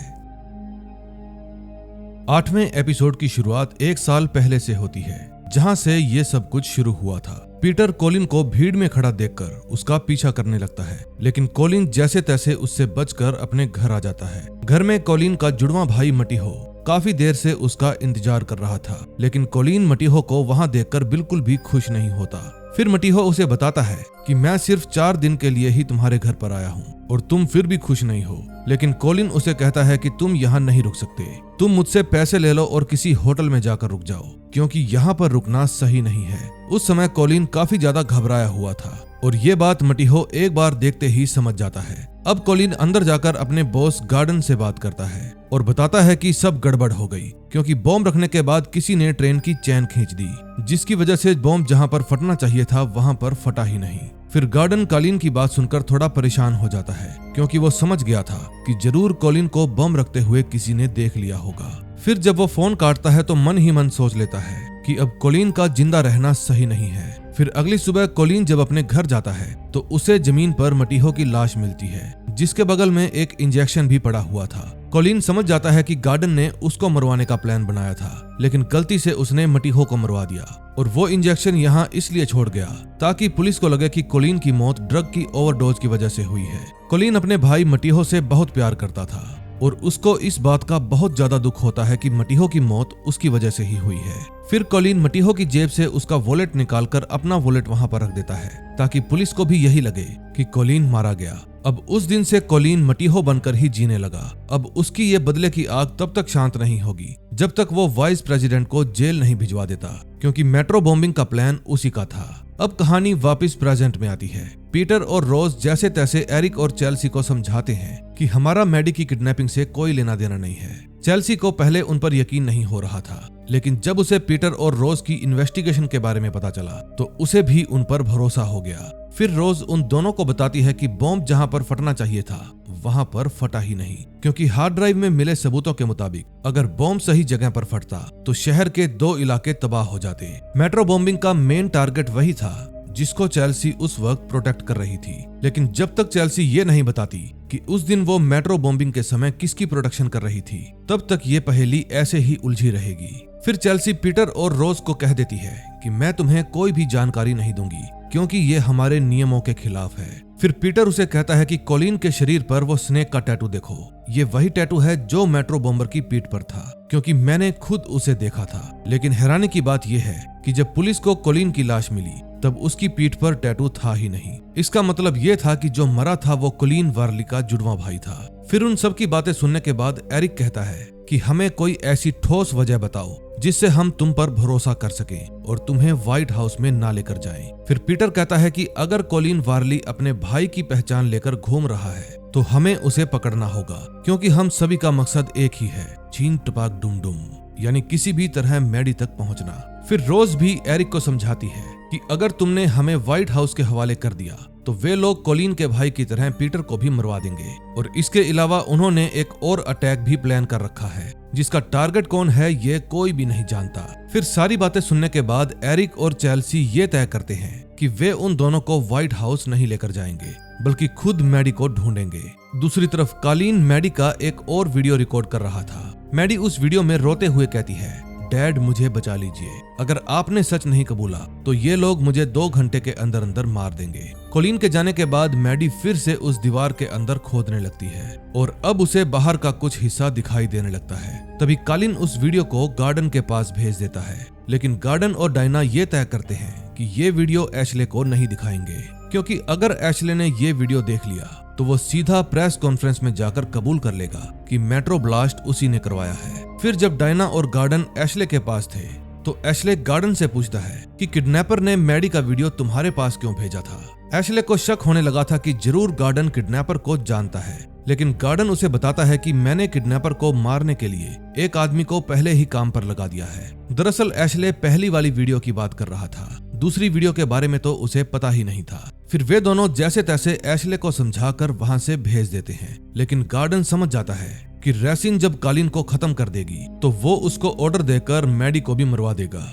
S1: 8वें एपिसोड की शुरुआत 1 साल पहले से होती है, जहां से ये सब कुछ शुरू हुआ था। पीटर कॉलिन को भीड़ में खड़ा देखकर उसका पीछा करने लगता है, लेकिन कॉलिन जैसे तैसे उससे बचकर अपने घर आ जाता है। घर में कॉलिन का जुड़वा भाई मटीहो काफी देर से उसका इंतजार कर रहा था, लेकिन कॉलिन मटीहो को वहां देखकर बिल्कुल भी खुश नहीं होता। फिर मटीहो उसे बताता है कि मैं सिर्फ 4 दिन के लिए ही तुम्हारे घर पर आया हूँ और तुम फिर भी खुश नहीं हो। लेकिन कॉलिन उसे कहता है कि तुम यहाँ नहीं रुक सकते, तुम मुझसे पैसे ले लो और किसी होटल में जाकर रुक जाओ, क्योंकि यहाँ पर रुकना सही नहीं है। उस समय कॉलिन काफी ज्यादा घबराया हुआ था और ये बात मटीहो एक बार देखते ही समझ जाता है। अब कॉलिन अंदर जाकर अपने बॉस गार्डन से बात करता है और बताता है कि सब गड़बड़ हो गई, क्योंकि बॉम्ब रखने के बाद किसी ने ट्रेन की चेन खींच दी, जिसकी वजह से बॉम्ब जहां पर फटना चाहिए था वहां पर फटा ही नहीं। फिर गार्डन कॉलिन की बात सुनकर थोड़ा परेशान हो जाता है, क्योंकि वो समझ गया था कि जरूर कॉलिन को बम रखते हुए किसी ने देख लिया होगा। फिर जब वो फोन काटता है तो मन ही मन सोच लेता है कि अब कोलिन का जिंदा रहना सही नहीं है। फिर अगली सुबह कोलिन जब अपने घर जाता है तो उसे जमीन पर मटीहो की लाश मिलती है, जिसके बगल में एक इंजेक्शन भी पड़ा हुआ था। कोलिन समझ जाता है कि गार्डन ने उसको मरवाने का प्लान बनाया था, लेकिन गलती से उसने मटीहो को मरवा दिया और वो इंजेक्शन यहाँ इसलिए छोड़ गया ताकि पुलिस को लगे कि कोलिन की मौत ड्रग की ओवरडोज की वजह से हुई है। कोलिन अपने भाई मटीहो से बहुत प्यार करता था और उसको इस बात का बहुत ज्यादा दुख होता है कि मटीहो की मौत उसकी वजह से ही हुई है। फिर कोलिन मटीहो की जेब से उसका वॉलेट निकालकर अपना वॉलेट वहां पर रख देता है ताकि पुलिस को भी यही लगे कि कोलिन मारा गया। अब उस दिन से कोलिन मटीहो बनकर ही जीने लगा। अब उसकी ये बदले की आग तब तक शांत नहीं होगी जब तक वो वाइस प्रेसिडेंट को जेल नहीं भिजवा देता, क्योंकि मेट्रो बॉम्बिंग का प्लान उसी का था। अब कहानी वापस प्रेजेंट में आती है। पीटर और रोज जैसे तैसे एरिक और चेल्सी को समझाते हैं कि हमारा मैडी की किडनैपिंग से कोई लेना देना नहीं है। चेल्सी को पहले उन पर यकीन नहीं हो रहा था, लेकिन जब उसे पीटर और रोज की इन्वेस्टिगेशन के बारे में पता चला तो उसे भी उन पर भरोसा हो गया। फिर रोज उन दोनों को बताती है कि बॉम्ब जहां पर फटना चाहिए था वहां पर फटा ही नहीं, क्योंकि हार्ड ड्राइव में मिले सबूतों के मुताबिक अगर बॉम्ब सही जगह पर फटता तो शहर के 2 इलाके तबाह हो जाते। मेट्रो बॉम्बिंग का मेन टारगेट वही था जिसको चेल्सी उस वक्त प्रोटेक्ट कर रही थी, लेकिन जब तक चेल्सी ये नहीं बताती कि उस दिन वो मेट्रो बॉम्बिंग के समय किसकी प्रोटेक्शन कर रही थी, तब तक ये पहेली ऐसे ही उलझी रहेगी। फिर चेल्सी पीटर और रोज को कह देती है कि मैं तुम्हें कोई भी जानकारी नहीं दूंगी क्योंकि ये हमारे नियमों के खिलाफ है। फिर पीटर उसे कहता है कि कोलिन के शरीर पर वो स्नेक का टैटू देखो, ये वही टैटू है जो मेट्रो बॉम्बर की पीठ पर था, क्योंकि मैंने खुद उसे देखा था। लेकिन हैरानी की बात यह है कि जब पुलिस को कोलिन की लाश मिली तब उसकी पीठ पर टैटू था ही नहीं। इसका मतलब ये था कि जो मरा था वो कोलिन वारली का जुड़वा भाई था। फिर उन सब की बातें सुनने के बाद एरिक कहता है कि हमें कोई ऐसी ठोस वजह बताओ जिससे हम तुम पर भरोसा कर सकें और तुम्हें व्हाइट हाउस में ना लेकर जाएं। फिर पीटर कहता है कि अगर कोलिन वारली अपने भाई की पहचान लेकर घूम रहा है तो हमें उसे पकड़ना होगा, क्योंकि हम सभी का मकसद एक ही है, छीन टपाक डुम डुम, यानी किसी भी तरह मैडी तक पहुंचना। फिर रोज भी एरिक को समझाती है कि अगर तुमने हमें व्हाइट हाउस के हवाले कर दिया तो वे लोग कोलिन के भाई की तरह पीटर को भी मरवा देंगे, और इसके अलावा उन्होंने एक और अटैक भी प्लान कर रखा है जिसका टारगेट कौन है ये कोई भी नहीं जानता। फिर सारी बातें सुनने के बाद एरिक और चेल्सी ये तय करते हैं कि वे उन दोनों को व्हाइट हाउस नहीं लेकर जाएंगे बल्कि खुद मैडी को ढूंढेंगे। दूसरी तरफ कोलिन मैडी का एक और वीडियो रिकॉर्ड कर रहा था। मैडी उस वीडियो में रोते हुए कहती है, डैड मुझे बचा लीजिए, अगर आपने सच नहीं कबूला तो ये लोग मुझे 2 घंटे के अंदर अंदर मार देंगे। कोलिन के जाने के बाद मैडी फिर से उस दीवार के अंदर खोदने लगती है और अब उसे बाहर का कुछ हिस्सा दिखाई देने लगता है। तभी कोलिन उस वीडियो को गार्डन के पास भेज देता है, लेकिन गार्डन और डायना ये तय करते हैं कि ये वीडियो एशले को नहीं दिखाएंगे, क्योंकि अगर एशले ने ये वीडियो देख लिया तो वो सीधा प्रेस कॉन्फ्रेंस में जाकर कबूल कर लेगा कि मेट्रो ब्लास्ट उसी ने करवाया है। फिर जब डायना और गार्डन एशले के पास थे तो एशले गार्डन से पूछता है कि किडनैपर ने मैडी का वीडियो तुम्हारे पास क्यों भेजा था। एशले को शक होने लगा था कि जरूर गार्डन किडनैपर को जानता है, लेकिन गार्डन उसे बताता है कि मैंने किडनैपर को मारने के लिए एक आदमी को पहले ही काम पर लगा दिया है। दरअसल एशले पहली वाली वीडियो की बात कर रहा था, दूसरी वीडियो के बारे में तो उसे पता ही नहीं था। फिर वे दोनों जैसे तैसे एशले को समझाकर वहां से भेज देते हैं, लेकिन गार्डन समझ जाता है कि रेसिन जब कोलिन को खत्म कर देगी तो वो उसको ऑर्डर देकर मैडी को भी मरवा देगा।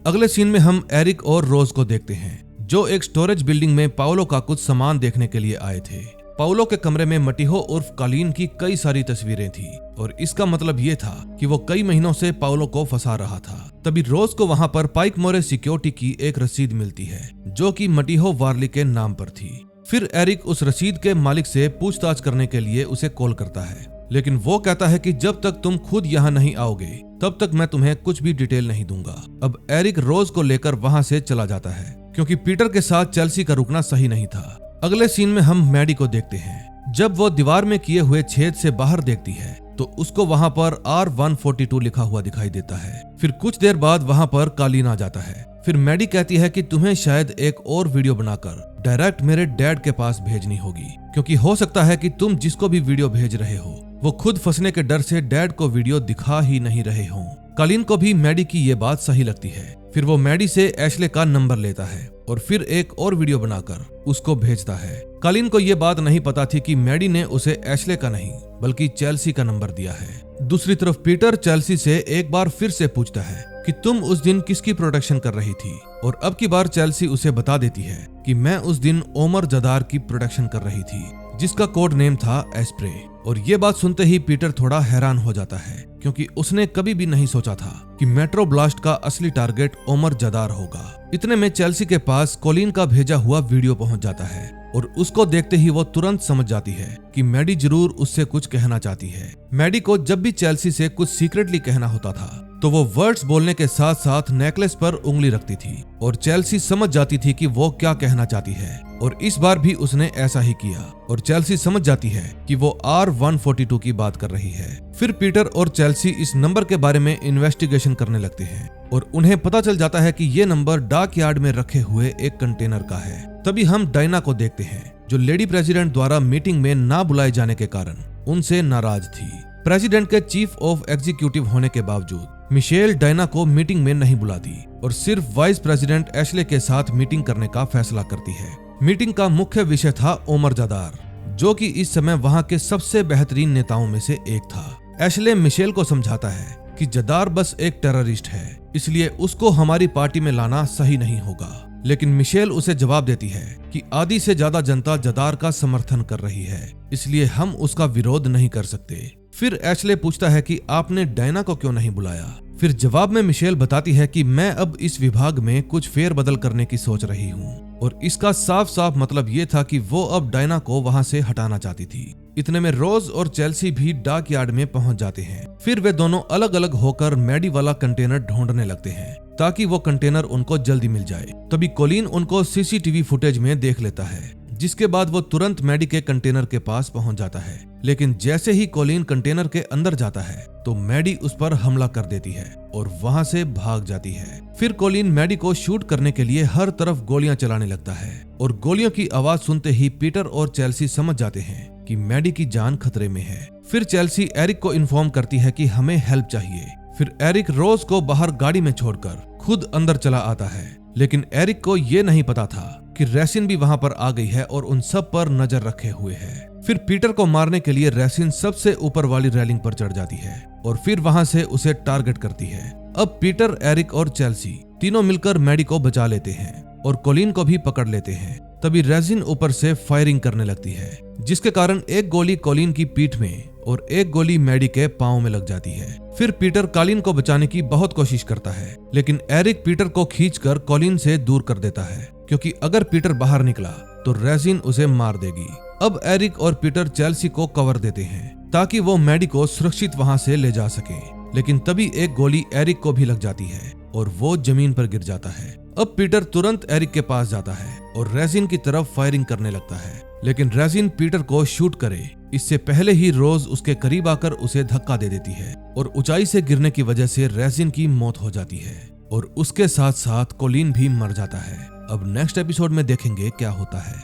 S1: अगले सीन में हम एरिक और रोज को देखते हैं जो एक स्टोरेज बिल्डिंग में पाओलो का कुछ सामान देखने के लिए आए थे। पाओलो के कमरे में मटीहो उर्फ कोलिन की कई सारी तस्वीरें थी और इसका मतलब ये था कि वो कई महीनों से पाओलो को फंसा रहा था। तभी रोज को वहां पर पाइक मोरे सिक्योरिटी की एक रसीद मिलती है जो कि मटीहो वारली के नाम पर थी। फिर एरिक उस रसीद के मालिक से पूछताछ करने के लिए उसे कॉल करता है, लेकिन वो कहता है कि जब तक तुम खुद यहाँ नहीं आओगे तब तक मैं तुम्हें कुछ भी डिटेल नहीं दूंगा। अब एरिक रोज को लेकर वहां से चला जाता है क्योंकि पीटर के साथ चेल्सी का रुकना सही नहीं था। अगले सीन में हम मैडी को देखते हैं। जब वो दीवार में किए हुए छेद से बाहर देखती है तो उसको वहां पर R142 लिखा हुआ दिखाई देता है। फिर कुछ देर बाद वहां पर कोलिन आ जाता है। फिर मैडी कहती है कि तुम्हें शायद एक और वीडियो बनाकर डायरेक्ट मेरे डैड के पास भेजनी होगी, क्योंकि हो सकता है कि तुम जिसको भी वीडियो भेज रहे हो वो खुद फंसने के डर से डैड को वीडियो दिखा ही नहीं रहे हों। कोलिन को भी मैडी की ये बात सही लगती है। फिर वो मैडी से एशले का नंबर लेता है और फिर एक और वीडियो बनाकर उसको भेजता है। कोलिन को ये बात नहीं पता थी कि मैडी ने उसे एशले का नहीं बल्कि चेल्सी का नंबर दिया है। दूसरी तरफ पीटर चेल्सी से एक बार फिर से पूछता है कि तुम उस दिन किसकी प्रोटेक्शन कर रही थी, और अब की बार चेल्सी उसे बता देती है कि मैं उस दिन ओमर जदार की प्रोटेक्शन कर रही थी, जिसका कोड नेम था एस्प्रे। और ये बात सुनते ही पीटर थोड़ा हैरान हो जाता है, क्योंकि उसने कभी भी नहीं सोचा था कि मेट्रो ब्लास्ट का असली टारगेट ओमर जदार होगा। इतने में चेल्सी के पास कॉलिन का भेजा हुआ वीडियो पहुंच जाता है, और उसको देखते ही वो तुरंत समझ जाती है कि मैडी जरूर उससे कुछ कहना चाहती है। मैडी को जब भी चेल्सी से कुछ सीक्रेटली कहना होता था तो वो वर्ड्स बोलने के साथ साथ नेकलेस पर उंगली रखती थी, और चेल्सी समझ जाती थी कि वो क्या कहना चाहती है, और इस बार भी उसने ऐसा ही किया। और चेल्सी समझ जाती है कि वो R142 की बात कर रही है। फिर पीटर और चेल्सी इस नंबर के बारे में इन्वेस्टिगेशन करने लगते हैं, और उन्हें पता चल जाता है कि ये नंबर डाक यार्ड में रखे हुए एक कंटेनर का है। तभी हम डायना को देखते हैं, जो लेडी प्रेसिडेंट द्वारा मीटिंग में ना बुलाए जाने के कारण उनसे नाराज थी। प्रेसिडेंट के चीफ ऑफ एग्जीक्यूटिव होने के बावजूद मिशेल डायना को मीटिंग में नहीं बुलाती और सिर्फ वाइस प्रेसिडेंट एशले के साथ मीटिंग करने का फैसला करती है। मीटिंग का मुख्य विषय था ओमर जदार, जो कि इस समय वहां के सबसे बेहतरीन नेताओं में से एक था। एशले मिशेल को समझाता है कि जदार बस एक टेररिस्ट है, इसलिए उसको हमारी पार्टी में लाना सही नहीं होगा। लेकिन मिशेल उसे जवाब देती है कि आधी से ज्यादा जनता जदार का समर्थन कर रही है, इसलिए हम उसका विरोध नहीं कर सकते। फिर एशले पूछता है कि आपने डायना को क्यों नहीं बुलाया। फिर जवाब में मिशेल बताती है कि मैं अब इस विभाग में कुछ फेरबदल करने की सोच रही हूँ, और इसका साफ साफ मतलब ये था कि वो अब डायना को वहां से हटाना चाहती थी। इतने में रोज और चेल्सी भी डाक यार्ड में पहुंच जाते हैं। फिर वे दोनों अलग अलग होकर मैडी वाला कंटेनर ढूंढने लगते हैं, ताकि वो कंटेनर उनको जल्दी मिल जाए। तभी कॉलिन उनको सीसीटीवी फुटेज में देख लेता है, जिसके बाद वो तुरंत मैडी के कंटेनर के पास पहुंच जाता है। लेकिन जैसे ही कॉलिन कंटेनर के अंदर जाता है तो मैडी उस पर हमला कर देती है और वहां से भाग जाती है। फिर कॉलिन मैडी को शूट करने के लिए हर तरफ गोलियां चलाने लगता है, और गोलियों की आवाज सुनते ही पीटर और चेल्सी समझ जाते हैं कि मैडी की जान खतरे में है। फिर चेल्सी एरिक को इन्फॉर्म करती है कि हमें हेल्प चाहिए। फिर एरिक रोज को बाहर गाड़ी में छोड़कर खुद अंदर चला आता है, लेकिन एरिक को ये नहीं पता था कि रेसिन भी वहां पर आ गई है और उन सब पर नजर रखे हुए है। फिर पीटर को मारने के लिए रेसिन सबसे ऊपर वाली रेलिंग पर चढ़ जाती है और फिर वहां से उसे टारगेट करती है। अब पीटर, एरिक और चेल्सी तीनों मिलकर मैडी को बचा लेते हैं और कॉलिन को भी पकड़ लेते हैं। तभी रेसिन ऊपर से फायरिंग करने लगती है, जिसके कारण एक गोली कॉलिन की पीठ में और एक गोली मैडी के पांव में लग जाती है। फिर पीटर कॉलिन को बचाने की बहुत कोशिश करता है, लेकिन एरिक पीटर को खींचकर कॉलिन से दूर कर देता है, क्योंकि अगर पीटर बाहर निकला तो रेसिन उसे मार देगी। अब एरिक और पीटर चेल्सी को कवर देते हैं ताकि वो मैडी को सुरक्षित वहां से ले जा सके, लेकिन तभी एक गोली एरिक को भी लग जाती है और वो जमीन पर गिर जाता है। अब पीटर तुरंत एरिक के पास जाता है और रेसिन की तरफ फायरिंग करने लगता है, लेकिन रेसिन पीटर को शूट करे इससे पहले ही रोज उसके करीब आकर उसे धक्का दे देती है और ऊंचाई से गिरने की वजह से रेसिन की मौत हो जाती है और उसके साथ साथ कॉलिन भी मर जाता है। अब नेक्स्ट एपिसोड में देखेंगे क्या होता है।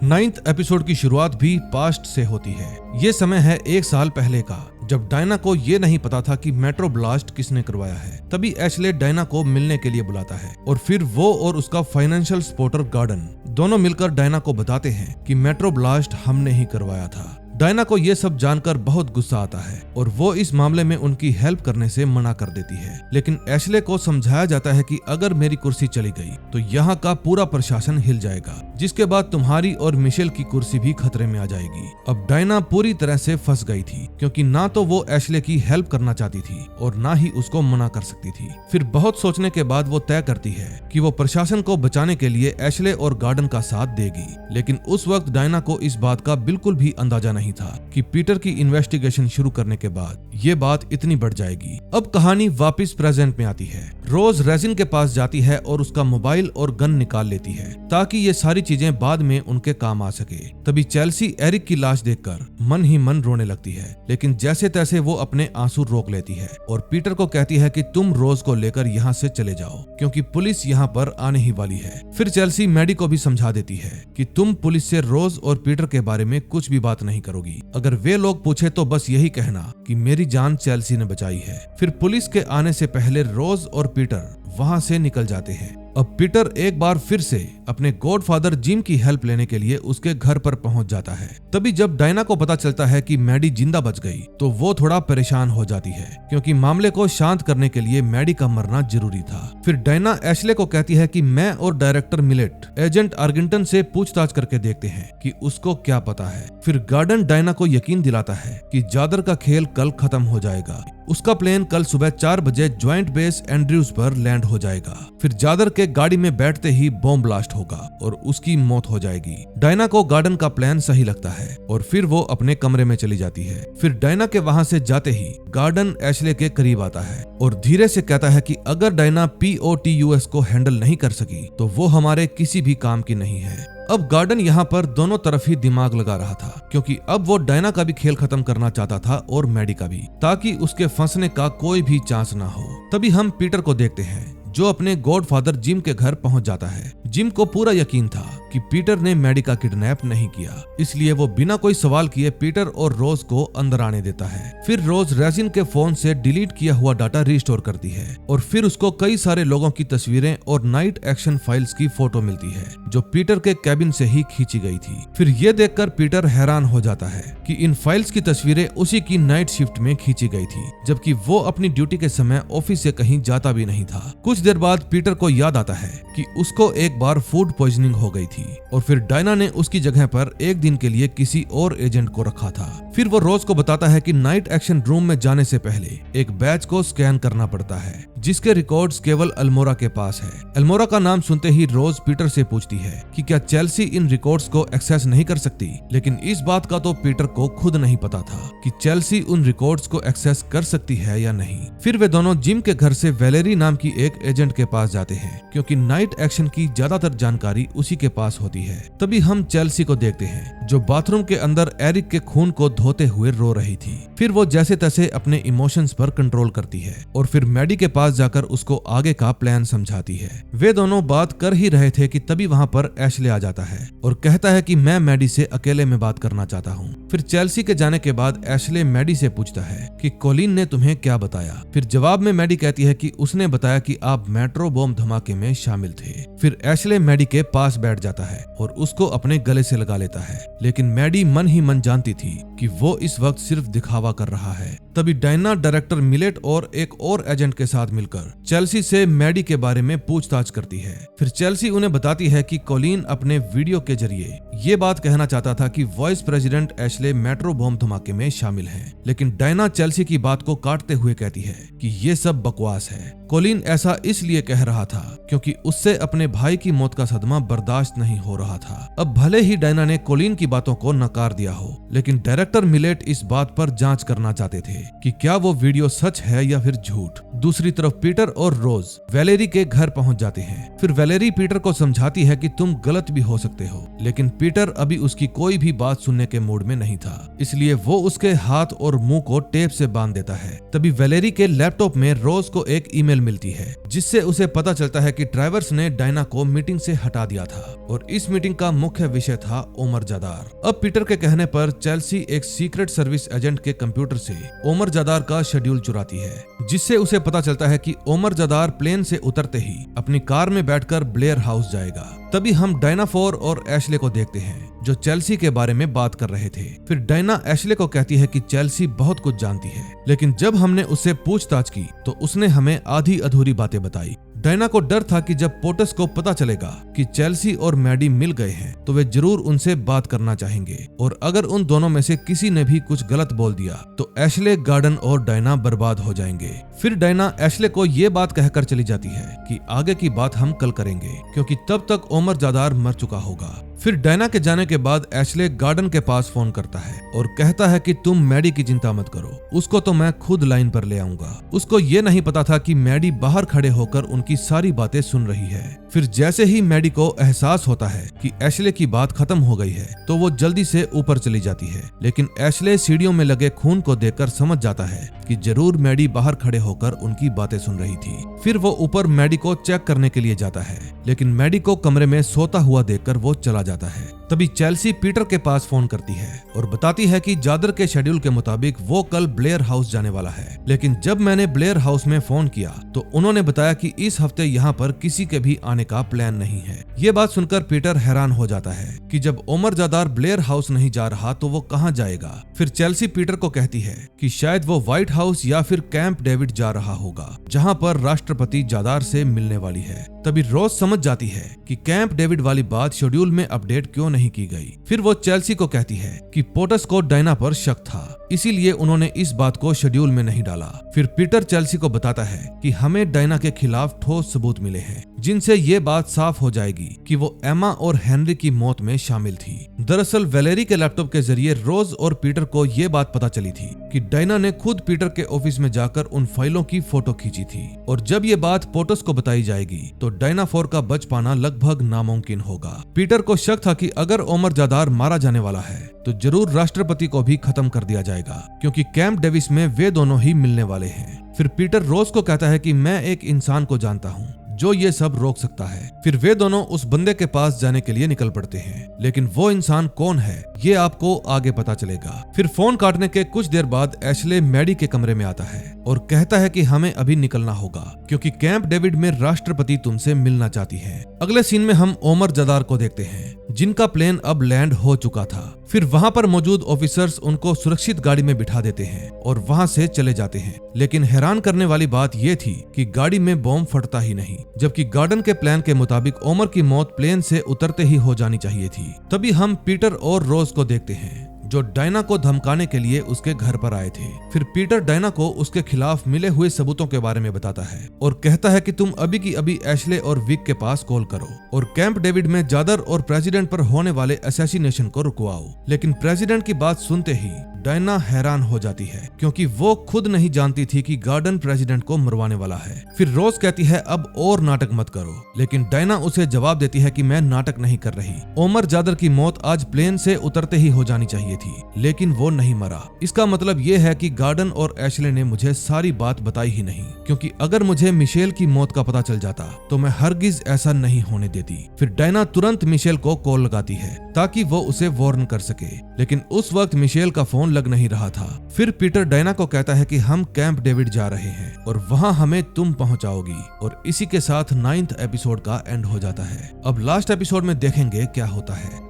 S1: 9th एपिसोड की शुरुआत भी पास्ट से होती है। ये समय है 1 साल पहले का, जब डायना को ये नहीं पता था कि मेट्रो ब्लास्ट किसने करवाया है। तभी एशले डायना को मिलने के लिए बुलाता है और फिर वो और उसका फाइनेंशियल सपोर्टर गार्डन दोनों मिलकर डायना को बताते हैं कि मेट्रो ब्लास्ट हमने ही करवाया था। डायना को ये सब जानकर बहुत गुस्सा आता है और वो इस मामले में उनकी हेल्प करने से मना कर देती है, लेकिन एशले को समझाया जाता है कि अगर मेरी कुर्सी चली गई तो यहाँ का पूरा प्रशासन हिल जाएगा, जिसके बाद तुम्हारी और मिशेल की कुर्सी भी खतरे में आ जाएगी। अब डायना पूरी तरह से फंस गई थी, क्योंकि ना तो वो एशले की हेल्प करना चाहती थी और ना ही उसको मना कर सकती थी। फिर बहुत सोचने के बाद वो तय करती है कि वो प्रशासन को बचाने के लिए एशले और गार्डन का साथ देगी, लेकिन उस वक्त डायना को इस बात का बिल्कुल भी अंदाजा नहीं था कि पीटर की इन्वेस्टिगेशन शुरू करने के बाद ये बात इतनी बढ़ जाएगी। अब कहानी वापस प्रेजेंट में आती है। रोज रेसिन के पास जाती है और उसका मोबाइल और गन निकाल लेती है ताकि ये सारी चीजें बाद में उनके काम आ सके। तभी चेल्सी एरिक की लाश देखकर मन ही मन रोने लगती है, लेकिन जैसे तैसे वो अपने आंसू रोक लेती है और पीटर को कहती है कि तुम रोज को लेकर यहाँ से चले जाओ, क्योंकि पुलिस यहाँ पर आने ही वाली है। फिर चेल्सी मैडी को भी समझा देती है कि तुम पुलिस से रोज और पीटर के बारे में कुछ भी बात नहीं करोगी। अगर वे लोग पूछे तो बस यही कहना कि मेरी जान चेल्सी ने बचाई है। फिर पुलिस के आने से पहले रोज और पीटर वहां से निकल जाते हैं। अब पीटर एक बार फिर से अपने गॉडफादर जिम की हेल्प लेने के लिए उसके घर पर पहुंच जाता है। तभी जब डायना को पता चलता है कि मैडी जिंदा बच गई तो वो थोड़ा परेशान हो जाती है, क्योंकि मामले को शांत करने के लिए मैडी का मरना जरूरी था। फिर डायना एशले को कहती है कि मैं और डायरेक्टर मिलेट एजेंट आर्गिंटन से पूछताछ करके देखते हैं कि उसको क्या पता है। फिर गार्डन डायना को यकीन दिलाता है कि जादर का खेल कल खत्म हो जाएगा। उसका प्लेन कल सुबह 4 बजे ज्वाइंट बेस एंड्रयूज पर लैंड हो जाएगा। फिर जादर के गाड़ी में बैठते ही बॉम्ब ब्लास्ट होगा और उसकी मौत हो जाएगी। डायना को गार्डन का प्लान सही लगता है और फिर वो अपने कमरे में चली जाती है। फिर डायना के वहां से जाते ही गार्डन एशले के करीब आता है और धीरे से कहता है कि अगर डायना POTUS को हैंडल नहीं कर सकी तो वो हमारे किसी भी काम की नहीं है। अब गार्डन यहाँ पर दोनों तरफ ही दिमाग लगा रहा था, क्योंकि अब वो डायना का भी खेल खत्म करना चाहता था और मैडी का भी, ताकि उसके फंसने का कोई भी चांस ना हो। तभी हम पीटर को देखते हैं जो अपने गॉडफादर जिम के घर पहुंच जाता है। जिम को पूरा यकीन था कि पीटर ने मैडी का किडनैप नहीं किया, इसलिए वो बिना कोई सवाल किए पीटर और रोज को अंदर आने देता है। फिर रोज रेजिन के फोन से डिलीट किया हुआ डाटा रिस्टोर करती है और फिर उसको कई सारे लोगों की तस्वीरें और नाइट एक्शन फाइल्स की फोटो मिलती है जो पीटर के कैबिन से ही खींची गई थी। फिर ये देखकर पीटर हैरान हो जाता है कि इन फाइल्स की तस्वीरें उसी की नाइट शिफ्ट में खींची गई थी, जबकि वो अपनी ड्यूटी के समय ऑफिस से कहीं जाता भी नहीं था। कुछ देर बाद पीटर को याद आता है कि उसको एक बार फूड पॉइजनिंग हो गई थी और फिर डायना ने उसकी जगह पर एक दिन के लिए किसी और एजेंट को रखा था। फिर वो रोज को बताता है कि नाइट एक्शन रूम में जाने से पहले एक बैच को स्कैन करना पड़ता है, जिसके रिकॉर्ड्स केवल अल्मोरा के पास है। अल्मोरा का नाम सुनते ही रोज पीटर से पूछती है कि क्या चेल्सी इन रिकॉर्ड्स को एक्सेस नहीं कर सकती, लेकिन इस बात का तो पीटर को खुद नहीं पता था कि चेल्सी उन रिकॉर्ड्स को एक्सेस कर सकती है या नहीं। फिर वे दोनों जिम के घर से वैलेरी नाम की एक एजेंट के पास जाते हैं, क्योंकि नाइट एक्शन की ज्यादातर जानकारी उसी के पास होती है। तभी हम चेल्सी को देखते हैं जो बाथरूम के अंदर एरिक के खून को धोते हुए रो रही थी। फिर वो जैसे तैसे अपने इमोशंस पर कंट्रोल करती है और फिर मैडी के पास जाकर उसको आगे का प्लान समझाती है। वे दोनों बात कर ही रहे थे कि तभी वहां पर एशले आ जाता है और कहता है कि मैं मैडी से अकेले में बात करना चाहता हूँ। फिर चेल्सी के जाने के बाद एशले मैडी से पूछता है कि कोलिन ने तुम्हें क्या बताया। फिर जवाब में मैडी कहती है कि उसने बताया कि आप मेट्रो बॉम्ब धमाके में शामिल थे। फिर एशले मैडी के पास बैठ जाता है और उसको अपने गले से लगा लेता है, लेकिन मैडी मन ही मन जानती थी कि वो इस वक्त सिर्फ दिखावा कर रहा है। तभी डायना डायरेक्टर मिलेट और एक और एजेंट के साथ मिलकर चेल्सी से मैडी के बारे में पूछताछ करती है। फिर चेल्सी उन्हें बताती है कि कोलिन अपने वीडियो के जरिए ये बात कहना चाहता था कि vice president Ashley metro bomb धमाके में शामिल हैं, लेकिन डायना चेल्सी की बात को काटते हुए कहती है कि ये सब बकवास है। कोलिन ऐसा इसलिए कह रहा था क्योंकि उससे अपने भाई की मौत का सदमा बर्दाश्त नहीं हो रहा था। अब भले ही डायना ने कोलिन की बातों को नकार दिया हो, लेकिन डायरेक्टर मिलेट इस बात पर जांच करना चाहते थे कि क्या वो वीडियो सच है या फिर झूठ। दूसरी तरफ पीटर और रोज वैलेरी के घर पहुंच जाते हैं। फिर वैलेरी पीटर को समझाती है कि तुम गलत भी हो सकते हो, लेकिन पीटर अभी उसकी कोई भी बात सुनने के मूड में नहीं था, इसलिए वो उसके हाथ और मुंह को टेप से बांध देता है। तभी वैलेरी के लैपटॉप में रोज को एक ईमेल मिलती है, जिससे उसे पता चलता है कि ट्राइवर्स ने डायना को मीटिंग से हटा दिया था और इस मीटिंग का मुख्य विषय था ओमर जादार। अब पीटर के कहने पर चेल्सी एक सीक्रेट सर्विस एजेंट के कंप्यूटर से ओमर जादार का शेड्यूल चुराती है, जिससे उसे पता चलता है कि ओमर जादार प्लेन से उतरते ही अपनी कार में बैठकर ब्लेयर हाउस जाएगा। तभी हम डायना फोर और एशले को देखते हैं जो चेल्सी के बारे में बात कर रहे थे। फिर डायना एशले को कहती है कि चेल्सी बहुत कुछ जानती है, लेकिन जब हमने उससे पूछताछ की तो उसने हमें आधी अधूरी बातें बताई। डायना को डर था कि जब पोटस को पता चलेगा कि चेल्सी और मैडी मिल गए हैं तो वे जरूर उनसे बात करना चाहेंगे, और अगर उन दोनों में से किसी ने भी कुछ गलत बोल दिया तो एशले, गार्डन और डायना बर्बाद हो जाएंगे। फिर डायना एशले को ये बात कहकर चली जाती है कि आगे की बात हम कल करेंगे, क्योंकि तब तक ओमर जादार मर चुका होगा। फिर डायना के जाने के बाद एशले गार्डन के पास फोन करता है और कहता है कि तुम मैडी की चिंता मत करो, उसको तो मैं खुद लाइन पर ले आऊंगा। उसको ये नहीं पता था कि मैडी बाहर खड़े होकर उनकी सारी बातें सुन रही है। फिर जैसे ही मैडी को एहसास होता है कि एशले की बात खत्म हो गई है तो वो जल्दी से ऊपर चली जाती है, लेकिन एशले सीढ़ियों में लगे खून को देखकर समझ जाता है कि जरूर मैडी बाहर खड़े होकर उनकी बातें सुन रही थी। फिर वो ऊपर मैडी को चेक करने के लिए जाता है, लेकिन मैडी को कमरे में सोता हुआ देखकर वो चला जाता है। तभी चेल्सी पीटर के पास फोन करती है और बताती है कि जादर के शेड्यूल के मुताबिक वो कल ब्लेयर हाउस जाने वाला है, लेकिन जब मैंने ब्लेयर हाउस में फोन किया तो उन्होंने बताया कि इस हफ्ते यहाँ पर किसी के भी आने का प्लान नहीं है। ये बात सुनकर पीटर हैरान हो जाता है कि जब ओमर जादार ब्लेयर हाउस नहीं जा रहा तो वो कहाँ जाएगा। फिर चेल्सी पीटर को कहती है कि शायद वो व्हाइट हाउस या फिर कैंप डेविड जा रहा होगा, जहाँ पर राष्ट्रपति जादार से मिलने वाली है। तभी रोज समझ जाती है कि कैंप डेविड वाली बात शेड्यूल में अपडेट क्यों नहीं की गई। फिर वो चेल्सी को कहती है कि पोटस को डायना पर शक था, इसीलिए उन्होंने इस बात को शेड्यूल में नहीं डाला। फिर पीटर चेल्सी को बताता है कि हमें डायना के खिलाफ ठोस सबूत मिले हैं, जिनसे ये बात साफ हो जाएगी कि वो एमा और हेनरी की मौत में शामिल थी। दरअसल वैलेरी के लैपटॉप के जरिए रोज और पीटर को ये बात पता चली थी कि डायना ने खुद पीटर के ऑफिस में जाकर उन फाइलों की फोटो खींची थी, और जब ये बात पोटस को बताई जाएगी तो डायना 4 का बच पाना लगभग नामुमकिन होगा। पीटर को शक था कि अगर ओमर जादार मारा जाने वाला है तो जरूर राष्ट्रपति को भी खत्म कर दिया जाएगा, क्योंकि कैंप डेविस में वे दोनों ही मिलने वाले हैं। फिर पीटर रोज को कहता है कि मैं एक इंसान को जानता हूँ जो ये सब रोक सकता है। फिर वे दोनों उस बंदे के पास जाने के लिए निकल पड़ते हैं, लेकिन वो इंसान कौन है ये आपको आगे पता चलेगा। फिर फोन काटने के कुछ देर बाद एशले मैडी के कमरे में आता है और कहता है कि हमें अभी निकलना होगा, क्योंकि कैंप डेविड में राष्ट्रपति तुमसे मिलना चाहती है। अगले सीन में हम ओमर जादार को देखते हैं, जिनका प्लेन अब लैंड हो चुका था। फिर वहां पर मौजूद ऑफिसर्स उनको सुरक्षित गाड़ी में बिठा देते हैं और वहां से चले जाते हैं, लेकिन हैरान करने वाली बात यह थी कि गाड़ी में बॉम्ब फटता ही नहीं, जबकि गार्डन के प्लान के मुताबिक ओमर की मौत प्लेन से उतरते ही हो जानी चाहिए थी। तभी हम पीटर और रोज को देखते हैं जो डायना को धमकाने के लिए उसके घर पर आए थे। फिर पीटर डायना को उसके खिलाफ मिले हुए सबूतों के बारे में बताता है और कहता है कि तुम अभी की अभी एशले और विक के पास कॉल करो और कैंप डेविड में जादर और प्रेसिडेंट पर होने वाले असैसिनेशन को रुकवाओ। लेकिन प्रेसिडेंट की बात सुनते ही डायना हैरान हो जाती है, क्योंकि वो खुद नहीं जानती थी कि गार्डन प्रेसिडेंट को मरवाने वाला है। फिर रोज कहती है अब और नाटक मत करो, लेकिन डायना उसे जवाब देती है कि मैं नाटक नहीं कर रही। ओमर जादर की मौत आज प्लेन से उतरते ही हो जानी चाहिए थी, लेकिन वो नहीं मरा। इसका मतलब ये है कि गार्डन और एशले ने मुझे सारी बात बताई ही नहीं, क्योंकि अगर मुझे मिशेल की मौत का पता चल जाता तो मैं हरगिज ऐसा नहीं होने देती। फिर डायना तुरंत मिशेल को कॉल लगाती है ताकि वो उसे वार्न कर सके, लेकिन उस वक्त मिशेल का फोन लग नहीं रहा था। फिर पीटर डायना को कहता है कि हम कैंप डेविड जा रहे हैं और वहां हमें तुम पहुंचाओगी, और इसी के साथ 9th एपिसोड का एंड हो जाता है। अब लास्ट एपिसोड में देखेंगे क्या होता है।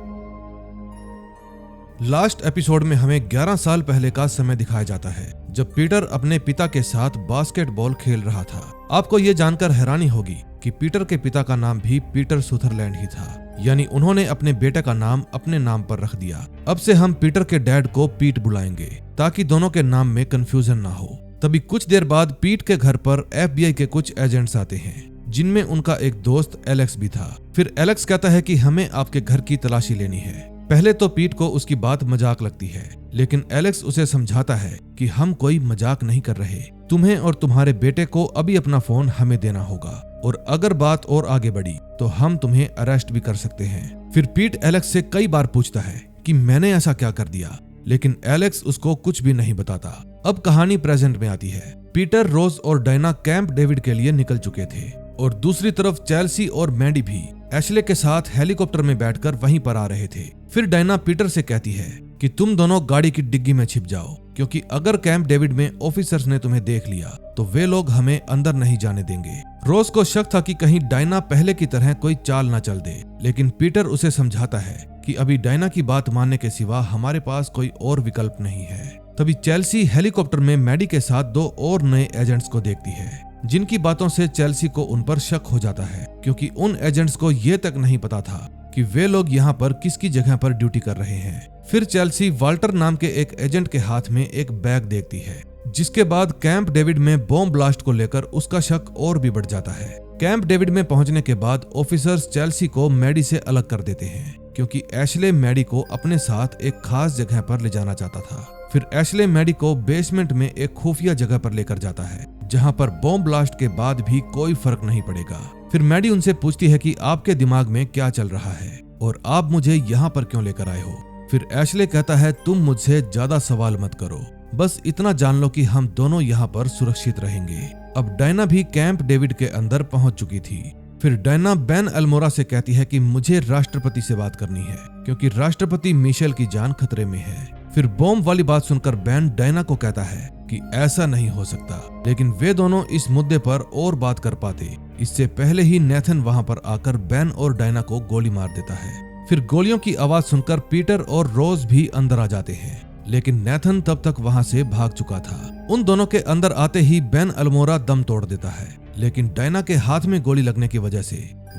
S1: लास्ट एपिसोड में हमें 11 साल पहले का समय दिखाया जाता है, जब पीटर अपने पिता के साथ बास्केटबॉल खेल रहा था। आपको ये जानकर हैरानी होगी कि पीटर के पिता का नाम भी पीटर सुथरलैंड ही था, यानी उन्होंने अपने बेटे का नाम अपने नाम पर रख दिया। अब से हम पीटर के डैड को पीट बुलाएंगे ताकि दोनों के नाम में कंफ्यूजन ना हो। तभी कुछ देर बाद पीट के घर पर FBI के कुछ एजेंट्स आते हैं, जिनमें उनका एक दोस्त एलेक्स भी था। फिर एलेक्स कहता है कि हमें आपके घर की तलाशी लेनी है। पहले तो पीट को उसकी बात मजाक लगती है, लेकिन एलेक्स उसे समझाता है कि हम कोई मजाक नहीं कर रहे, तुम्हें और तुम्हारे बेटे को अभी अपना फोन हमें देना होगा, और अगर बात और आगे बढ़ी तो हम तुम्हें अरेस्ट भी कर सकते हैं। फिर पीट एलेक्स से कई बार पूछता है कि मैंने ऐसा क्या कर दिया, लेकिन एलेक्स उसको कुछ भी नहीं बताता। अब कहानी प्रेजेंट में आती है। पीटर, रोज और डायना कैंप डेविड के लिए निकल चुके थे, और दूसरी तरफ चेल्सी और मैडी भी एशले के साथ हेलीकॉप्टर में बैठकर वहीं पर आ रहे थे। फिर डायना पीटर से कहती है कि तुम दोनों गाड़ी की डिग्गी में छिप जाओ, क्योंकि अगर कैंप डेविड में ऑफिसर्स ने तुम्हें देख लिया तो वे लोग हमें अंदर नहीं जाने देंगे। रोज को शक था कि कहीं डायना पहले की तरह कोई चाल ना चल दे, लेकिन पीटर उसे समझाता है कि अभी डायना की बात मानने के सिवा हमारे पास कोई और विकल्प नहीं है। तभी चेल्सी हेलीकॉप्टर में मैडी के साथ 2 और नए एजेंट्स को देखती है, जिनकी बातों से चेल्सी को उन पर शक हो जाता है, क्योंकि उन एजेंट्स को ये तक नहीं पता था कि वे लोग यहाँ पर किसकी जगह पर ड्यूटी कर रहे हैं। फिर चेल्सी वाल्टर नाम के एक एजेंट के हाथ में एक बैग देखती है, जिसके बाद कैंप डेविड में बॉम्ब ब्लास्ट को लेकर उसका शक और भी बढ़ जाता है। कैंप डेविड में पहुंचने के बाद ऑफिसर्स चेल्सी को मैडी से अलग कर देते हैं, क्योंकि एशले मैडी को अपने साथ एक खास जगह पर ले जाना चाहता था। फिर एशले मैडी को बेसमेंट में एक खुफिया जगह पर लेकर जाता है, जहां पर बॉम्ब ब्लास्ट के बाद भी कोई फर्क नहीं पड़ेगा। फिर मैडी उनसे पूछती है कि आपके दिमाग में क्या चल रहा है और आप मुझे यहाँ पर क्यों लेकर आए हो। फिर एशले कहता है तुम मुझसे ज्यादा सवाल मत करो, बस इतना जान लो कि हम दोनों यहाँ पर सुरक्षित रहेंगे। अब डायना भी कैंप डेविड के अंदर पहुंच चुकी थी। फिर डायना बेन अल्मोरा से कहती है कि मुझे राष्ट्रपति से बात करनी है क्योंकि राष्ट्रपति मिशेल की जान खतरे में है। फिर बॉम्ब वाली बात सुनकर बेन डायना को कहता है कि ऐसा नहीं हो सकता, लेकिन वे दोनों इस मुद्दे पर और बात कर पाते इससे पहले ही नेथन वहां पर आकर बेन और डायना को गोली मार देता है। फिर गोलियों की आवाज सुनकर पीटर और रोज भी अंदर आ जाते हैं, लेकिन नेथन तब तक वहां से भाग चुका था। उन दोनों के अंदर आते ही बेन अल्मोरा दम तोड़ देता है, लेकिन डायना के हाथ में गोली लगने की वजह से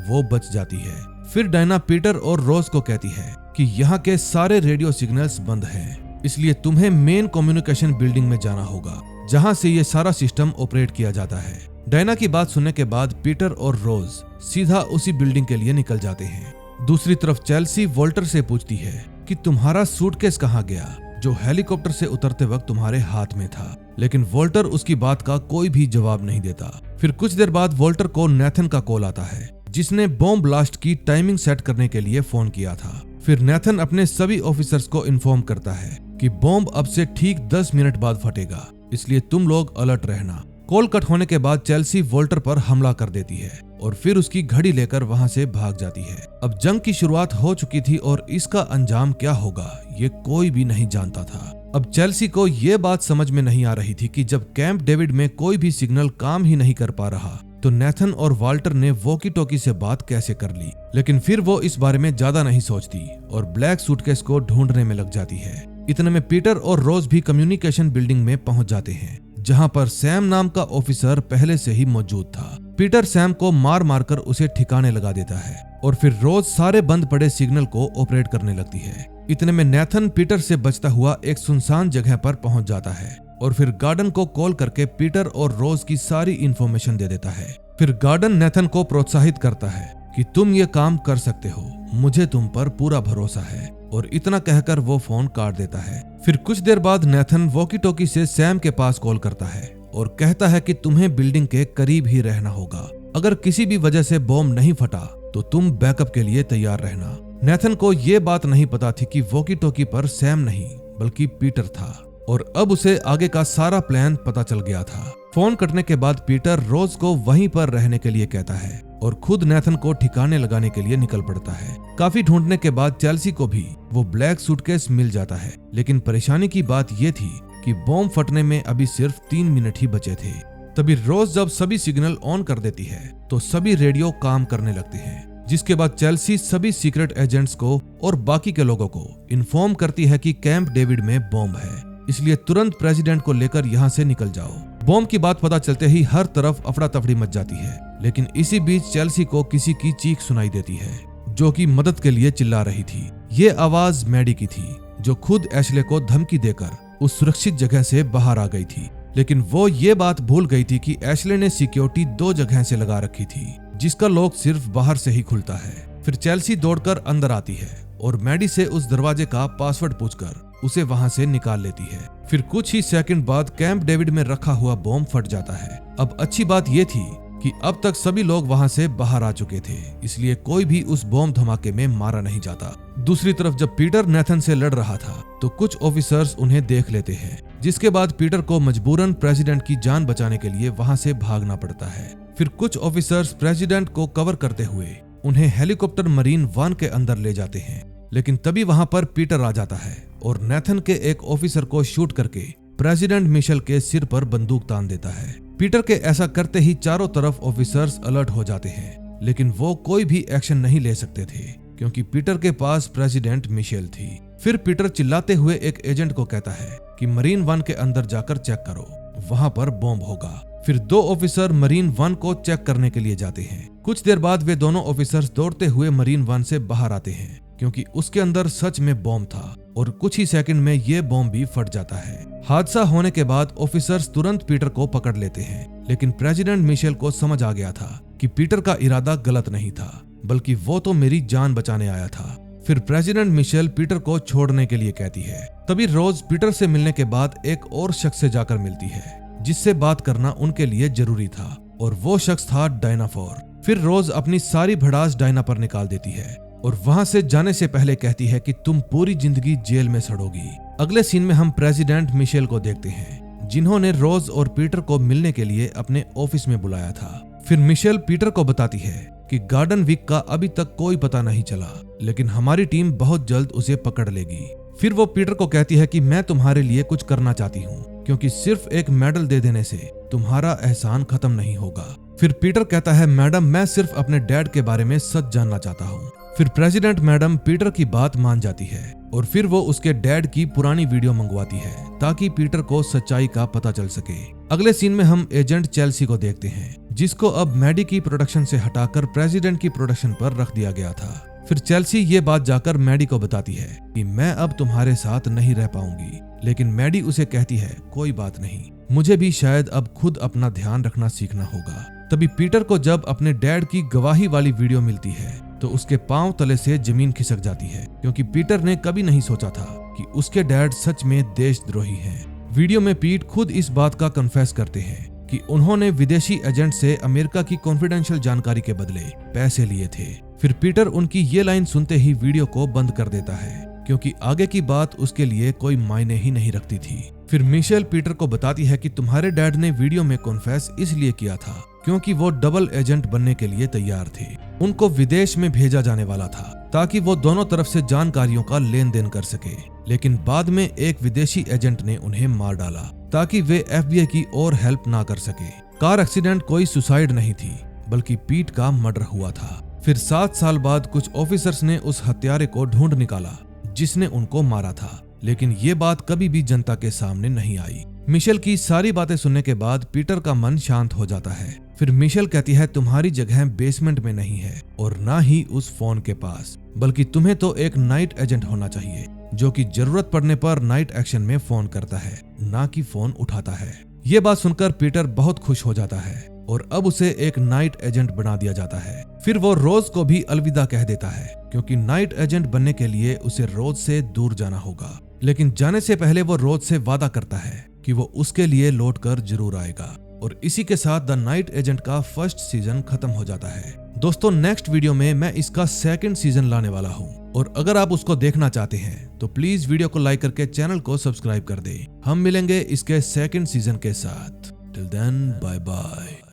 S1: वो बच जाती है। फिर डायना पीटर और रोज को कहती है कि यहाँ के सारे रेडियो सिग्नल्स बंद हैं, इसलिए तुम्हें मेन कम्युनिकेशन बिल्डिंग में जाना होगा जहां से ये सारा सिस्टम ऑपरेट किया जाता है। डायना की बात सुनने के बाद पीटर और रोज सीधा उसी बिल्डिंग के लिए निकल जाते हैं। दूसरी तरफ चेल्सी वॉल्टर से पूछती है कि तुम्हारा सूटकेस कहाँ गया जो हेलीकॉप्टर से उतरते वक्त तुम्हारे हाथ में था, लेकिन वॉल्टर उसकी बात का कोई भी जवाब नहीं देता। फिर कुछ देर बाद वॉल्टर को नेथन का कॉल आता है जिसने बॉम्ब ब्लास्ट की टाइमिंग सेट करने के लिए फोन किया था। फिर नेथन अपने सभी ऑफिसर्स को इन्फॉर्म करता है कि बॉम्ब अब से ठीक 10 मिनट बाद फटेगा, इसलिए तुम लोग अलर्ट रहना। कॉल कट होने के बाद चेल्सी वॉल्टर पर हमला कर देती है और फिर उसकी घड़ी लेकर वहां से भाग जाती है। अब जंग की शुरुआत हो चुकी थी और इसका अंजाम क्या होगा ये कोई भी नहीं जानता था। अब चेल्सी को ये बात समझ में नहीं आ रही थी कि जब कैंप डेविड में कोई भी सिग्नल काम ही नहीं कर पा रहा तो नेथन और वाल्टर ने वॉकी टॉकी से बात कैसे कर ली। लेकिन फिर वो इस बारे में ज्यादा नहीं सोचती और ब्लैक सूटकेस को ढूंढने में लग जाती है। इतने में पीटर और रोज भी कम्युनिकेशन बिल्डिंग में पहुंच जाते हैं जहां पर सैम नाम का ऑफिसर पहले से ही मौजूद था। पीटर सैम को मार मारकर उसे ठिकाने लगा देता है और फिर रोज सारे बंद पड़े सिग्नल को ऑपरेट करने लगती है। इतने में नेथन पीटर से बचता हुआ एक सुनसान जगह पर पहुंच जाता है और फिर गार्डन को कॉल करके पीटर और रोज की सारी इंफॉर्मेशन दे देता है। फिर गार्डन नेथन को प्रोत्साहित करता है कि तुम ये काम कर सकते हो, मुझे तुम पर पूरा भरोसा है, और इतना कहकर वो फोन काट देता है। फिर कुछ देर बाद नेथन वॉकी टॉकी से सैम के पास कॉल करता है और कहता है कि तुम्हें बिल्डिंग के करीब ही रहना होगा। अगर किसी भी वजह से बॉम्ब नहीं फटा तो तुम बैकअप के लिए तैयार रहना। नेथन को ये बात नहीं पता थी कि वॉकी टॉकी पर सैम नहीं बल्कि पीटर था और अब उसे आगे का सारा प्लान पता चल गया था। फोन कटने के बाद पीटर रोज को वहीं पर रहने के लिए कहता है और खुद नेथन को ठिकाने लगाने के लिए निकल पड़ता है। काफी ढूंढने के बाद चेल्सी को भी वो ब्लैक सूटकेस मिल जाता है, लेकिन परेशानी की बात ये थी कि बॉम्ब फटने में अभी सिर्फ 3 मिनट ही बचे थे। तभी रोज जब सभी सिग्नल ऑन कर देती है तो सभी रेडियो काम करने लगते हैं, जिसके बाद चेल्सी सभी सीक्रेट एजेंट्स को और बाकी के लोगों को इन्फॉर्म करती है कि कैंप डेविड में बॉम्ब है, इसलिए तुरंत प्रेसिडेंट को लेकर यहाँ से निकल जाओ। बॉम्ब की बात पता चलते ही हर तरफ अफरा तफड़ी मच जाती है, लेकिन इसी बीच चेल्सी को किसी की चीख सुनाई देती है जो कि मदद के लिए चिल्ला रही थी। ये आवाज मैडी की थी जो खुद एशले को धमकी देकर उस सुरक्षित जगह से बाहर आ गई थी, लेकिन वो ये बात भूल गई थी कि एशले ने सिक्योरिटी 2 जगह से लगा रखी थी जिसका लॉक सिर्फ बाहर से ही खुलता है। फिर चेल्सी दौड़कर अंदर आती है और मैडी से उस दरवाजे का पासवर्ड पूछकर उसे वहां से निकाल लेती है। फिर कुछ ही सेकंड बाद कैंप डेविड में रखा हुआ बॉम्ब फट जाता है। अब अच्छी बात यह थी कि अब तक सभी लोग वहां से बाहर आ चुके थे, इसलिए कोई भी उस बॉम्ब धमाके में मारा नहीं जाता। दूसरी तरफ जब पीटर नेथन से लड़ रहा था तो कुछ ऑफिसर्स उन्हें देख लेते हैं, जिसके बाद पीटर को मजबूरन प्रेसिडेंट की जान बचाने के लिए वहां से भागना पड़ता है। फिर कुछ ऑफिसर्स प्रेसिडेंट को कवर करते हुए उन्हें हेलीकॉप्टर मरीन 1 के अंदर ले जाते हैं, लेकिन तभी वहां पर पीटर आ जाता है और नेथन के एक ऑफिसर को शूट करके प्रेसिडेंट मिशेल के सिर पर बंदूक तान देता है। पीटर के ऐसा करते ही चारों तरफ ऑफिसर्स अलर्ट हो जाते हैं, लेकिन वो कोई भी एक्शन नहीं ले सकते थे क्योंकि पीटर के पास प्रेसिडेंट मिशेल थी। फिर पीटर चिल्लाते हुए एक एजेंट को कहता है कि मरीन 1 के अंदर जाकर चेक करो, वहां पर बॉम्ब होगा। फिर 2 ऑफिसर मरीन 1 को चेक करने के लिए जाते हैं। कुछ देर बाद वे दोनों ऑफिसर्स दौड़ते हुए मरीन 1 से बाहर आते हैं क्योंकि उसके अंदर सच में बॉम्ब था और कुछ ही सेकंड में ये बॉम्ब भी फट जाता है। हादसा होने के बाद ऑफिसर्स तुरंत पीटर को पकड़ लेते हैं, लेकिन प्रेसिडेंट मिशेल को समझ आ गया था कि पीटर का इरादा गलत नहीं था, बल्कि वो तो मेरी जान बचाने आया था। फिर प्रेसिडेंट मिशेल पीटर को छोड़ने के लिए कहती है। तभी रोज पीटर से मिलने के बाद एक और शख्स से जाकर मिलती है जिससे बात करना उनके लिए जरूरी था, और वो शख्स था डायना फोर। फिर रोज अपनी सारी भड़ास डायना पर निकाल देती है और वहां से जाने से पहले कहती है कि तुम पूरी जिंदगी जेल में सड़ोगी। अगले सीन में हम प्रेसिडेंट मिशेल को देखते हैं जिन्होंने रोज और पीटर को मिलने के लिए अपने ऑफिस में बुलाया था। फिर मिशेल पीटर को बताती है कि गार्डन विक का अभी तक कोई पता नहीं चला, लेकिन हमारी टीम बहुत जल्द उसे पकड़ लेगी। फिर वो पीटर को कहती है कि मैं तुम्हारे लिए कुछ करना चाहती हूँ, क्योंकि सिर्फ एक मेडल दे देने से तुम्हारा एहसान खत्म नहीं होगा। फिर पीटर कहता है, मैडम मैं सिर्फ अपने डैड के बारे में सच जानना चाहता हूँ। फिर प्रेसिडेंट मैडम पीटर की बात मान जाती है और फिर वो उसके डैड की पुरानी वीडियो मंगवाती है ताकि पीटर को सच्चाई का पता चल सके। अगले सीन में हम एजेंट चेल्सी को देखते हैं, जिसको अब मैडी की प्रोडक्शन से हटाकर प्रेसिडेंट की प्रोडक्शन पर रख दिया गया था। फिर चेल्सी ये बात जाकर मैडी को बताती है कि मैं अब तुम्हारे साथ नहीं रह पाऊंगी, लेकिन मैडी उसे कहती है कोई बात नहीं, मुझे भी शायद अब खुद अपना ध्यान रखना सीखना होगा। तभी पीटर को जब अपने डैड की गवाही वाली वीडियो मिलती है तो उसके पांव तले से जमीन खिसक जाती है, क्योंकि पीटर ने कभी नहीं सोचा था कि उसके डैड सच में देशद्रोही हैं। वीडियो में पीट खुद इस बात का कन्फेस करते हैं कि उन्होंने विदेशी एजेंट से अमेरिका की कॉन्फिडेंशियल जानकारी के बदले पैसे लिए थे। फिर पीटर उनकी ये लाइन सुनते ही वीडियो को बंद कर देता है, क्योंकि आगे की बात उसके लिए कोई मायने ही नहीं रखती थी। फिर मिशेल पीटर को बताती है कि तुम्हारे डैड ने वीडियो में कॉन्फेस इसलिए किया था क्योंकि वो डबल एजेंट बनने के लिए तैयार थे। उनको विदेश में भेजा जाने वाला था ताकि वो दोनों तरफ से जानकारियों का लेन देन कर सके, लेकिन बाद में एक विदेशी एजेंट ने उन्हें मार डाला ताकि वे FBI की और हेल्प ना कर सके। कार एक्सीडेंट कोई सुसाइड नहीं थी, बल्कि पीट का मर्डर हुआ था। फिर 7 साल बाद कुछ ऑफिसर्स ने उस हत्यारे को ढूंढ निकाला जिसने उनको मारा था, लेकिन ये बात कभी भी जनता के सामने नहीं आई। मिशेल की सारी बातें सुनने के बाद पीटर का मन शांत हो जाता है। फिर मिशेल कहती है तुम्हारी जगह बेसमेंट में नहीं है और ना ही उस फोन के पास, बल्कि तुम्हें तो एक नाइट एजेंट होना चाहिए जो कि जरूरत पड़ने पर नाइट एक्शन में फोन करता है, ना कि फोन उठाता है। ये बात सुनकर पीटर बहुत खुश हो जाता है और अब उसे एक नाइट एजेंट बना दिया जाता है। फिर वो रोज को भी अलविदा कह देता है, क्योंकि नाइट एजेंट बनने के लिए उसे रोज से दूर जाना होगा, लेकिन जाने से पहले वो रोज से वादा करता है कि वो उसके लिए लौट कर जरूर आएगा। और इसी के साथ द नाइट एजेंट का फर्स्ट सीजन खत्म हो जाता है। दोस्तों नेक्स्ट वीडियो में मैं इसका सेकंड सीजन लाने वाला हूँ, और अगर आप उसको देखना चाहते हैं तो प्लीज वीडियो को लाइक करके चैनल को सब्सक्राइब कर दे। हम मिलेंगे इसके सेकंड सीजन के साथ। Till then bye bye.